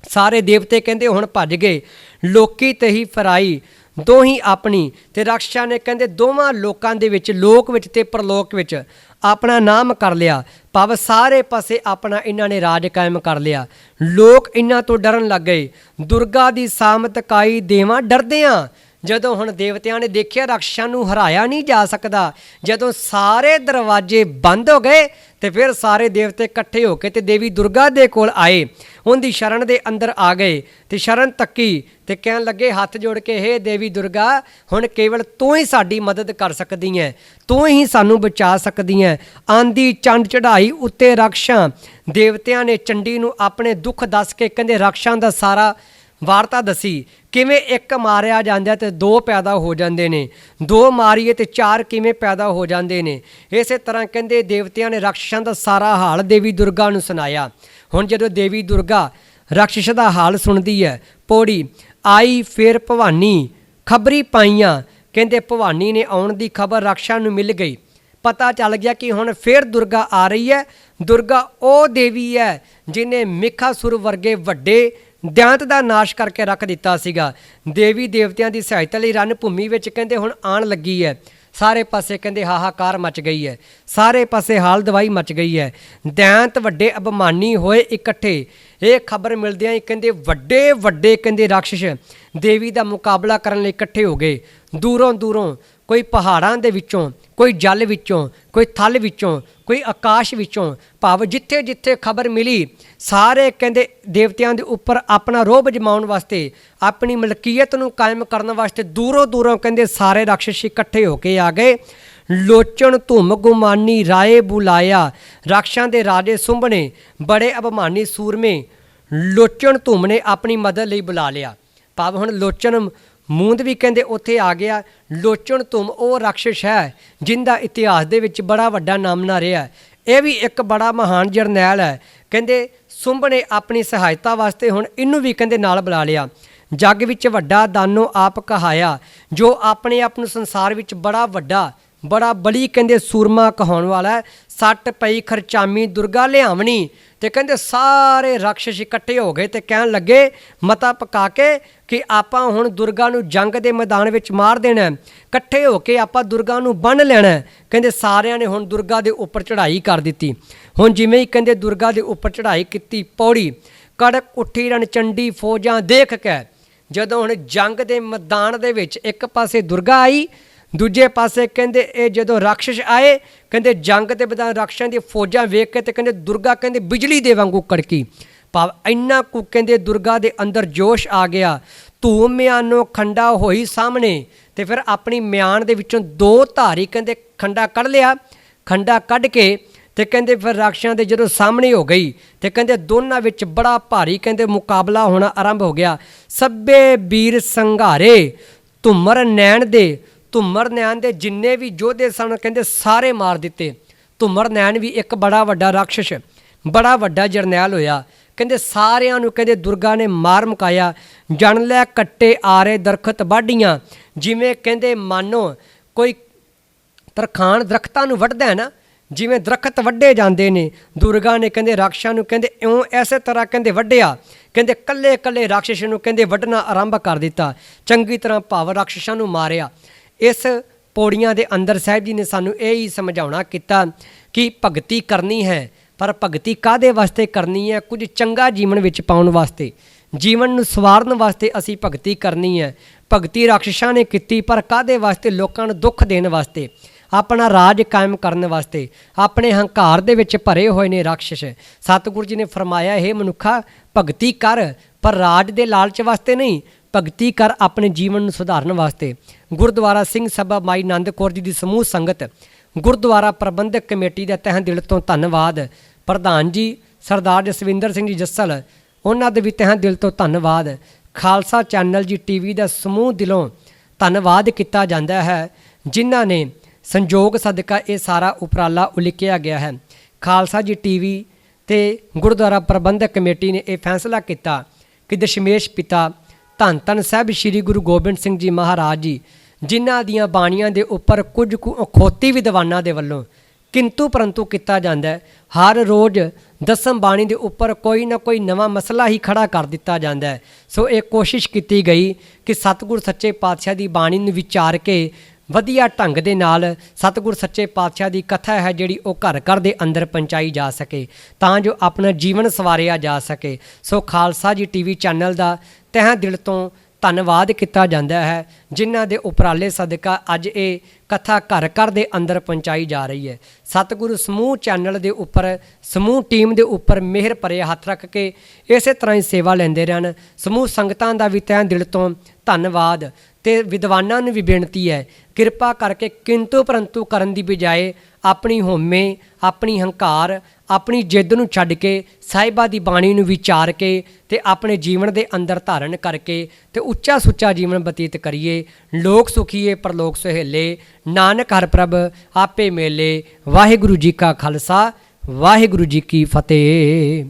ਸਾਰੇ ਦੇਵਤੇ ਕਹਿੰਦੇ ਹੁਣ ਭੱਜ ਗਏ। ਲੋਕੀ ਤੇ ਹੀ ਫਰਾਈ ਦੋਹੀ ਆਪਣੀ, ਤੇ ਰਾਖਸ਼ਾਂ ਨੇ ਕਹਿੰਦੇ ਦੋਵਾਂ ਲੋਕਾਂ ਦੇ ਵਿੱਚ, ਲੋਕ ਵਿੱਚ ਤੇ ਪਰਲੋਕ ਵਿੱਚ ਆਪਣਾ ਨਾਮ ਕਰ ਲਿਆ। ਭਾਵ ਸਾਰੇ ਪਾਸੇ ਆਪਣਾ ਇਹਨਾਂ ਨੇ ਰਾਜ ਕਾਇਮ ਕਰ ਲਿਆ। ਲੋਕ ਇਹਨਾਂ ਤੋਂ ਡਰਨ ਲੱਗ ਗਏ। ਦੁਰਗਾ ਦੀ ਸਾਮਤ ਕਾਈ ਦੇਵਾਂ ਡਰਦਿਆਂ। ਜਦੋਂ ਹੁਣ ਦੇਵਤਿਆਂ ਨੇ ਦੇਖਿਆ ਰਾਖਸ਼ਾਂ ਨੂੰ ਹਰਾਇਆ ਨਹੀਂ ਜਾ ਸਕਦਾ, ਜਦੋਂ ਸਾਰੇ ਦਰਵਾਜ਼ੇ ਬੰਦ ਹੋ ਗਏ ਤੇ ਫਿਰ ਸਾਰੇ ਦੇਵਤੇ ਇਕੱਠੇ ਹੋ ਕੇ ਤੇ ਦੇਵੀ ਦੁਰਗਾ ਦੇ ਕੋਲ ਆਏ, ਉਹਦੀ ਸ਼ਰਨ ਦੇ ਅੰਦਰ ਆ ਗਏ ਤੇ ਸ਼ਰਨ ਤੱਕੀ ਤੇ ਕਹਿਣ ਲੱਗੇ ਹੱਥ ਜੋੜ ਕੇ, ਹੇ ਦੇਵੀ ਦੁਰਗਾ, ਹੁਣ ਕੇਵਲ ਤੂੰ ਹੀ ਸਾਡੀ ਮਦਦ ਕਰ ਸਕਦੀ ਹੈ, ਤੂੰ ਹੀ ਸਾਨੂੰ ਬਚਾ ਸਕਦੀ ਹੈ। ਆਂਦੀ ਚੰਡ ਚੜਾਈ ਉੱਤੇ ਰਾਖਸ਼ਾਂ, ਦੇਵਤਿਆਂ ਨੇ ਚੰਡੀ ਨੂੰ ਆਪਣੇ ਦੁੱਖ ਦੱਸ ਕੇ ਕਹਿੰਦੇ ਰਾਖਸ਼ਾਂ ਦਾ ਸਾਰਾ ਵਾਰਤਾ ਦੱਸੀ, ਕਿਵੇਂ ਇੱਕ ਮਾਰਿਆ ਜਾਂਦਾ ਤੇ 2 ਪੈਦਾ ਹੋ ਜਾਂਦੇ ਨੇ, 2 ਮਾਰੀਏ ਤੇ 4 ਕਿਵੇਂ ਪੈਦਾ ਹੋ ਜਾਂਦੇ ਨੇ। ਇਸੇ ਤਰ੍ਹਾਂ ਕਹਿੰਦੇ ਦੇਵਤਿਆਂ ਨੇ ਰਾਖਸ਼ਾਂ ਦਾ ਸਾਰਾ ਹਾਲ ਦੇਵੀ ਦੁਰਗਾ ਨੂੰ ਸੁਣਾਇਆ। ਹੁਣ ਜਦੋਂ ਦੇਵੀ ਦੁਰਗਾ ਰਾਖਸ਼ ਦਾ ਹਾਲ ਸੁਣਦੀ ਹੈ, ਪੌੜੀ ਆਈ ਫਿਰ ਭਵਾਨੀ ਖਬਰੀ ਪਾਈਆਂ, ਕਹਿੰਦੇ ਭਵਾਨੀ ਨੇ ਆਉਣ ਦੀ ਖਬਰ ਰਾਖਸ਼ਾਂ ਨੂੰ ਮਿਲ ਗਈ। ਪਤਾ ਚੱਲ ਗਿਆ ਕਿ ਹੁਣ ਫਿਰ ਦੁਰਗਾ ਆ ਰਹੀ ਹੈ। ਦੁਰਗਾ ਉਹ ਦੇਵੀ ਹੈ ਜਿਹਨੇ ਮਿਖਾਸੁਰ ਵਰਗੇ ਵੱਡੇ ਦੈਂਤ ਦਾ ਨਾਸ਼ ਕਰਕੇ ਰੱਖ ਦਿੱਤਾ ਸੀਗਾ। ਦੇਵੀ ਦੇਵਤਿਆਂ ਦੀ ਸਹਾਇਤਾ ਲਈ ਰਣ ਭੂਮੀ ਵਿੱਚ ਕਹਿੰਦੇ ਹੁਣ ਆਉਣ ਲੱਗੀ ਹੈ। ਸਾਰੇ ਪਾਸੇ ਕਹਿੰਦੇ ਹਾਹਾਕਾਰ ਮਚ ਗਈ ਹੈ, ਸਾਰੇ ਪਾਸੇ ਹਾਲ ਦਵਾਈ ਮਚ ਗਈ ਹੈ। ਦੈਂਤ ਵੱਡੇ ਅਭਿਮਾਨੀ ਹੋਏ ਇਕੱਠੇ। ਇਹ ਖਬਰ ਮਿਲਦਿਆਂ ਹੀ ਕਹਿੰਦੇ ਵੱਡੇ ਵੱਡੇ ਕਹਿੰਦੇ ਰਾਖਸ਼ ਦੇਵੀ ਦਾ ਮੁਕਾਬਲਾ ਕਰਨ ਲਈ ਇਕੱਠੇ ਹੋ ਗਏ। ਦੂਰੋਂ ਦੂਰੋਂ, ਕੋਈ ਪਹਾੜਾਂ ਦੇ ਵਿੱਚੋਂ, ਕੋਈ ਜਲ ਵਿੱਚੋਂ, ਕੋਈ ਥਲ ਵਿੱਚੋਂ, ਕੋਈ ਆਕਾਸ਼ ਵਿੱਚੋਂ, ਭਾਵ ਜਿੱਥੇ ਜਿੱਥੇ ਖਬਰ ਮਿਲੀ ਸਾਰੇ ਕਹਿੰਦੇ ਦੇਵਤਿਆਂ ਦੇ ਉੱਪਰ ਆਪਣਾ ਰੋਹਬ ਜਮਾਉਣ ਵਾਸਤੇ, ਆਪਣੀ ਮਲਕੀਅਤ ਨੂੰ ਕਾਇਮ ਕਰਨ ਵਾਸਤੇ ਦੂਰੋਂ ਦੂਰੋਂ ਕਹਿੰਦੇ ਸਾਰੇ ਰਾਖਸ਼ ਇਕੱਠੇ ਹੋ ਕੇ ਆ ਗਏ। ਲੋਚਣ ਧੁੰਮ ਗੁਮਾਨੀ ਰਾਏ ਬੁਲਾਇਆ, ਰਾਖਸ਼ਾਂ ਦੇ ਰਾਜੇ ਸੁੰਭ ਨੇ, ਬੜੇ ਅਭਿਮਾਨੀ ਸੂਰਮੇ ਲੋਚਣ ਧੁੰਮ ਨੇ ਆਪਣੀ ਮਦਦ ਲਈ ਬੁਲਾ ਲਿਆ। ਭਾਵ ਹੁਣ ਲੋਚਣ ਮੂੰਦ ਵੀ ਕਹਿੰਦੇ ਉੱਥੇ ਆ ਗਿਆ। ਲੋਚਣ ਧੁੰਮ ਉਹ ਰਾਖਸ਼ ਹੈ ਜਿੰਦਾ ਇਤਿਹਾਸ ਦੇ ਵਿੱਚ ਬੜਾ ਵੱਡਾ ਨਾਮਣਾ ਰਿਹਾ। ਇਹ ਵੀ ਇੱਕ ਬੜਾ ਮਹਾਨ ਜਰਨੈਲ ਹੈ। ਕਹਿੰਦੇ ਸੁੰਭ ਨੇ ਆਪਣੀ ਸਹਾਇਤਾ ਵਾਸਤੇ ਹੁਣ ਇਹਨੂੰ ਵੀ ਕਹਿੰਦੇ ਨਾਲ ਬੁਲਾ ਲਿਆ। ਜੱਗ ਵਿੱਚ ਵੱਡਾ ਦਾਨੋ ਆਪ ਕਹਾਇਆ, ਜੋ ਆਪਣੇ ਆਪ ਨੂੰ ਸੰਸਾਰ ਵਿੱਚ ਬੜਾ ਵੱਡਾ, ਬੜਾ ਬਲੀ ਕਹਿੰਦੇ ਸੂਰਮਾ ਕਹਾਉਣ ਵਾਲਾ ਹੈ। ਸੱਟ ਪਈ ਖਰਚਾਮੀ ਦੁਰਗਾ ਲਿਆਵਣੀ, ਤੇ ਕਹਿੰਦੇ ਸਾਰੇ ਰਾਖਸ਼ ਇਕੱਠੇ ਹੋ ਗਏ ਤੇ ਕਹਿਣ ਲੱਗੇ ਮਤਾ ਪਕਾ ਕੇ ਕਿ ਆਪਾਂ ਹੁਣ ਦੁਰਗਾ ਨੂੰ ਜੰਗ ਦੇ ਮੈਦਾਨ ਵਿੱਚ ਮਾਰ ਦੇਣਾ, ਇਕੱਠੇ ਹੋ ਕੇ ਆਪਾਂ ਦੁਰਗਾ ਨੂੰ ਬੰਨ੍ਹ ਲੈਣਾ। ਕਹਿੰਦੇ ਸਾਰਿਆਂ ਨੇ ਹੁਣ ਦੁਰਗਾ ਦੇ ਉੱਪਰ ਚੜ੍ਹਾਈ ਕਰ ਦਿੱਤੀ। ਹੁਣ ਜਿਵੇਂ ਹੀ ਕਹਿੰਦੇ ਦੁਰਗਾ ਦੇ ਉੱਪਰ ਚੜ੍ਹਾਈ ਕੀਤੀ, ਪੌੜੀ ਕੜਕ ਉੱਠੀ ਰਣਚੰਡੀ ਫੌਜਾਂ ਦੇਖ ਕੇ। ਜਦੋਂ ਹੁਣ ਜੰਗ ਦੇ ਮੈਦਾਨ ਦੇ ਵਿੱਚ ਇੱਕ ਪਾਸੇ ਦੁਰਗਾ ਆਈ, ਦੂਜੇ ਪਾਸੇ ਕਹਿੰਦੇ ਇਹ ਜਦੋਂ ਰਾਖਸ਼ ਆਏ, ਕਹਿੰਦੇ ਜੰਗ ਦੇ ਮੈਦਾਨ ਰਾਖਸ਼ਾਂ ਦੀਆਂ ਫੌਜਾਂ ਵੇਖ ਕੇ ਤੇ ਕਹਿੰਦੇ ਦੁਰਗਾ ਕਹਿੰਦੇ ਬਿਜਲੀ ਦੇ ਵਾਂਗੂ ਕੜਕੀ। ਭਾਵ ਇੰਨਾ ਕੁ ਕਹਿੰਦੇ ਦੁਰਗਾ ਦੇ ਅੰਦਰ ਜੋਸ਼ ਆ ਗਿਆ। ਧੂਮ ਮਿਆਨੋਂ ਖੰਡਾ ਹੋਈ ਸਾਹਮਣੇ, ਤੇ ਫਿਰ ਆਪਣੀ ਮਿਆਨ ਦੇ ਵਿੱਚੋਂ 2 ਧਾਰੀ ਕਹਿੰਦੇ ਖੰਡਾ ਕੱਢ ਲਿਆ। ਖੰਡਾ ਕੱਢ ਕੇ ਤੇ ਕਹਿੰਦੇ ਫਿਰ ਰਾਖਸ਼ਾਂ ਦੇ ਜਦੋਂ ਸਾਹਮਣੇ ਹੋ ਗਈ ਤੇ ਕਹਿੰਦੇ ਦੋਨਾਂ ਵਿੱਚ ਬੜਾ ਭਾਰੀ ਕਹਿੰਦੇ ਮੁਕਾਬਲਾ ਹੋਣਾ ਆਰੰਭ ਹੋ ਗਿਆ। ਸਭੇ ਵੀਰ ਸੰਘਾਰੇ ਧੁੰਮਰ ਨੈਣ ਦੇ, ਧੁੰਮਰ ਨੈਣ ਦੇ ਜਿੰਨੇ ਵੀ ਯੋਧੇ ਸਨ ਕਹਿੰਦੇ ਸਾਰੇ ਮਾਰ ਦਿੱਤੇ। ਧੁੰਮਰ ਨੈਣ ਵੀ ਇੱਕ ਬੜਾ ਵੱਡਾ ਰਾਖਸ਼, ਬੜਾ ਵੱਡਾ ਜਰਨੈਲ ਹੋਇਆ। ਕਹਿੰਦੇ ਸਾਰਿਆਂ ਨੂੰ ਕਹਿੰਦੇ ਦੁਰਗਾ ਨੇ ਮਾਰ ਮੁਕਾਇਆ। ਜਣ ਲੈ ਕੱਟੇ ਆਰੇ ਦਰਖਤ ਵਾਢੀਆਂ, ਜਿਵੇਂ ਕਹਿੰਦੇ ਮਾਨੋ ਕੋਈ ਤਰਖਾਣ ਦਰਖਤਾਂ ਨੂੰ ਵੱਢਦਾ ਹੈ ਨਾ, ਜਿਵੇਂ ਦਰਖਤ ਵੱਢੇ ਜਾਂਦੇ ਨੇ, ਦੁਰਗਾ ਨੇ ਕਹਿੰਦੇ ਰਾਖਸ਼ਾਂ ਨੂੰ ਕਹਿੰਦੇ ਇਉਂ ਐਸੇ ਤਰ੍ਹਾਂ ਕਹਿੰਦੇ ਵੱਢਿਆ, ਕਹਿੰਦੇ ਕੱਲੇ ਕੱਲੇ ਰਾਖਸ਼ ਨੂੰ ਕਹਿੰਦੇ ਵੱਢਣਾ ਆਰੰਭ ਕਰ ਦਿੱਤਾ, ਚੰਗੀ ਤਰ੍ਹਾਂ ਭਾਵ ਰਾਖਸ਼ਾਂ ਨੂੰ ਮਾਰਿਆ। ਇਸ ਪੌੜੀਆਂ ਦੇ ਅੰਦਰ ਸਾਹਿਬ ਜੀ ਨੇ ਸਾਨੂੰ ਇਹ ਹੀ ਸਮਝਾਉਣਾ ਕੀਤਾ ਕਿ ਭਗਤੀ ਕਰਨੀ ਹੈ, ਪਰ ਭਗਤੀ ਕਾਹਦੇ ਵਾਸਤੇ ਕਰਨੀ ਹੈ? ਕੁਝ ਚੰਗਾ ਜੀਵਨ ਵਿੱਚ ਪਾਉਣ ਵਾਸਤੇ, ਜੀਵਨ ਨੂੰ ਸਵਾਰਨ ਵਾਸਤੇ ਅਸੀਂ ਭਗਤੀ ਕਰਨੀ ਹੈ। ਭਗਤੀ ਰਾਖਸ਼ਾਂ ਨੇ ਕੀਤੀ, ਪਰ ਕਾਹਦੇ ਵਾਸਤੇ? ਲੋਕਾਂ ਨੂੰ ਦੁੱਖ ਦੇਣ ਵਾਸਤੇ, ਆਪਣਾ ਰਾਜ ਕਾਇਮ ਕਰਨ ਵਾਸਤੇ। ਆਪਣੇ ਹੰਕਾਰ ਦੇ ਵਿੱਚ ਭਰੇ ਹੋਏ ਨੇ ਰਾਖਸ਼। ਸਤਿਗੁਰੂ ਜੀ ਨੇ ਫਰਮਾਇਆ, ਇਹ ਮਨੁੱਖਾ ਭਗਤੀ ਕਰ, ਪਰ ਰਾਜ ਦੇ ਲਾਲਚ ਵਾਸਤੇ ਨਹੀਂ, ਭਗਤੀ ਕਰ ਆਪਣੇ ਜੀਵਨ ਨੂੰ ਸੁਧਾਰਨ ਵਾਸਤੇ। ਗੁਰਦੁਆਰਾ ਸਿੰਘ ਸਭਾ ਮਾਈ ਆਨੰਦ ਕੌਰ ਜੀ ਦੀ ਸਮੂਹ ਸੰਗਤ, ਗੁਰਦੁਆਰਾ ਪ੍ਰਬੰਧਕ ਕਮੇਟੀ ਦਾ ਤਹਿ ਦਿਲ ਤੋਂ ਧੰਨਵਾਦ। ਪ੍ਰਧਾਨ ਜੀ ਸਰਦਾਰ ਜਸਵਿੰਦਰ ਸਿੰਘ ਜੀ ਜੱਸਲ, ਉਹਨਾਂ ਦੇ ਵੀ ਤਹਿ ਦਿਲ ਤੋਂ ਧੰਨਵਾਦ। ਖਾਲਸਾ ਚੈਨਲ ਜੀ ਟੀਵੀ ਦਾ ਸਮੂਹ ਦਿਲੋਂ ਧੰਨਵਾਦ ਕੀਤਾ ਜਾਂਦਾ ਹੈ, ਜਿਨ੍ਹਾਂ ਨੇ ਸੰਜੋਗ ਸਦਕਾ ਇਹ ਸਾਰਾ ਉਪਰਾਲਾ ਉਲੀਕਿਆ ਗਿਆ ਹੈ। ਖਾਲਸਾ ਜੀ ਟੀਵੀ ਤੇ ਗੁਰਦੁਆਰਾ ਪ੍ਰਬੰਧਕ ਕਮੇਟੀ ਨੇ ਇਹ ਫੈਸਲਾ ਕੀਤਾ ਕਿ ਦਸ਼ਮੇਸ਼ ਪਿਤਾ ਧੰਨ ਧੰਨ ਸਾਹਿਬ ਸ੍ਰੀ ਗੁਰੂ ਗੋਬਿੰਦ ਸਿੰਘ ਜੀ ਮਹਾਰਾਜ ਜੀ, ਜਿਨ੍ਹਾਂ ਦੀਆਂ ਬਾਣੀਆਂ ਦੇ ਉੱਪਰ ਕੁਝ ਕੁ ਅਖੌਤੀ ਵਿਦਵਾਨਾਂ ਦੇ ਵੱਲੋਂ ਕਿੰਤੂ ਪਰੰਤੂ ਕੀਤਾ ਜਾਂਦਾ ਹੈ। ਹਰ ਰੋਜ਼ ਦਸਮ ਬਾਣੀ ਦੇ ਉੱਪਰ ਕੋਈ ਨਾ ਕੋਈ ਨਵਾਂ ਮਸਲਾ ਹੀ ਖੜਾ ਕਰ ਦਿੱਤਾ ਜਾਂਦਾ ਹੈ। ਸੋ ਇਹ ਕੋਸ਼ਿਸ਼ ਕੀਤੀ ਗਈ ਕਿ ਸਤਿਗੁਰ ਸੱਚੇ ਪਾਤਸ਼ਾਹ ਦੀ ਬਾਣੀ ਨੂੰ ਵਿਚਾਰ ਕੇ ਵਧੀਆ ਢੰਗ ਦੇ ਨਾਲ ਸਤਿਗੁਰ ਸੱਚੇ ਪਾਤਸ਼ਾਹ ਦੀ ਕਥਾ ਹੈ ਜਿਹੜੀ ਉਹ ਘਰ ਘਰ ਦੇ ਅੰਦਰ ਪਹੁੰਚਾਈ ਜਾ ਸਕੇ, ਤਾਂ ਜੋ ਆਪਣਾ ਜੀਵਨ ਸਵਾਰਿਆ ਜਾ ਸਕੇ। ਸੋ ਖਾਲਸਾ ਜੀ ਟੀਵੀ ਚੈਨਲ ਦਾ ਤਹਿ ਦਿਲ ਤੋਂ ਧੰਨਵਾਦ ਕੀਤਾ ਜਾਂਦਾ ਹੈ, ਜਿਨ੍ਹਾਂ ਦੇ ਉਪਰਾਲੇ ਸਦਕਾ ਅੱਜ ਇਹ ਕਥਾ ਘਰ ਘਰ ਦੇ ਅੰਦਰ ਪਹੁੰਚਾਈ ਜਾ ਰਹੀ ਹੈ। ਸਤਿਗੁਰੂ ਸਮੂਹ ਚੈਨਲ ਦੇ ਉੱਪਰ, ਸਮੂਹ ਟੀਮ ਦੇ ਉੱਪਰ ਮਿਹਰ ਭਰੇ ਹੱਥ ਰੱਖ ਕੇ ਇਸੇ ਤਰ੍ਹਾਂ ਹੀ ਸੇਵਾ ਲੈਂਦੇ ਰਹਿਣ। ਸਮੂਹ ਸੰਗਤਾਂ ਦਾ ਵੀ ਤਹਿ ਦਿਲ ਤੋਂ ਧੰਨਵਾਦ। ਤੇ ਵਿਦਵਾਨਾਂ ਨੂੰ ਵੀ ਬੇਨਤੀ ਹੈ, ਕਿਰਪਾ ਕਰਕੇ ਕਿੰਤੂ ਪਰੰਤੂ ਕਰਨ ਦੀ ਬਜਾਏ ਆਪਣੀ ਹਉਮੈ, ਆਪਣੀ ਹੰਕਾਰ, ਆਪਣੀ ਜਿੱਦ ਨੂੰ ਛੱਡ ਕੇ ਸਾਹਿਬਾਂ ਦੀ ਬਾਣੀ ਨੂੰ ਵਿਚਾਰ ਕੇ ਤੇ ਆਪਣੇ ਜੀਵਨ ਦੇ ਅੰਦਰ ਧਾਰਨ ਕਰਕੇ ਤੇ ਉੱਚਾ ਸੁੱਚਾ ਜੀਵਨ ਬਤੀਤ ਕਰੀਏ। ਲੋਕ ਸੁਖੀਏ ਪਰਲੋਕ ਸੁਹੇਲੇ, ਨਾਨਕ ਹਰ ਪ੍ਰਭ ਆਪੇ ਮੇਲੇ। ਵਾਹਿਗੁਰੂ ਜੀ ਕਾ ਖਾਲਸਾ, ਵਾਹਿਗੁਰੂ ਜੀ ਕੀ ਫਤਿਹ।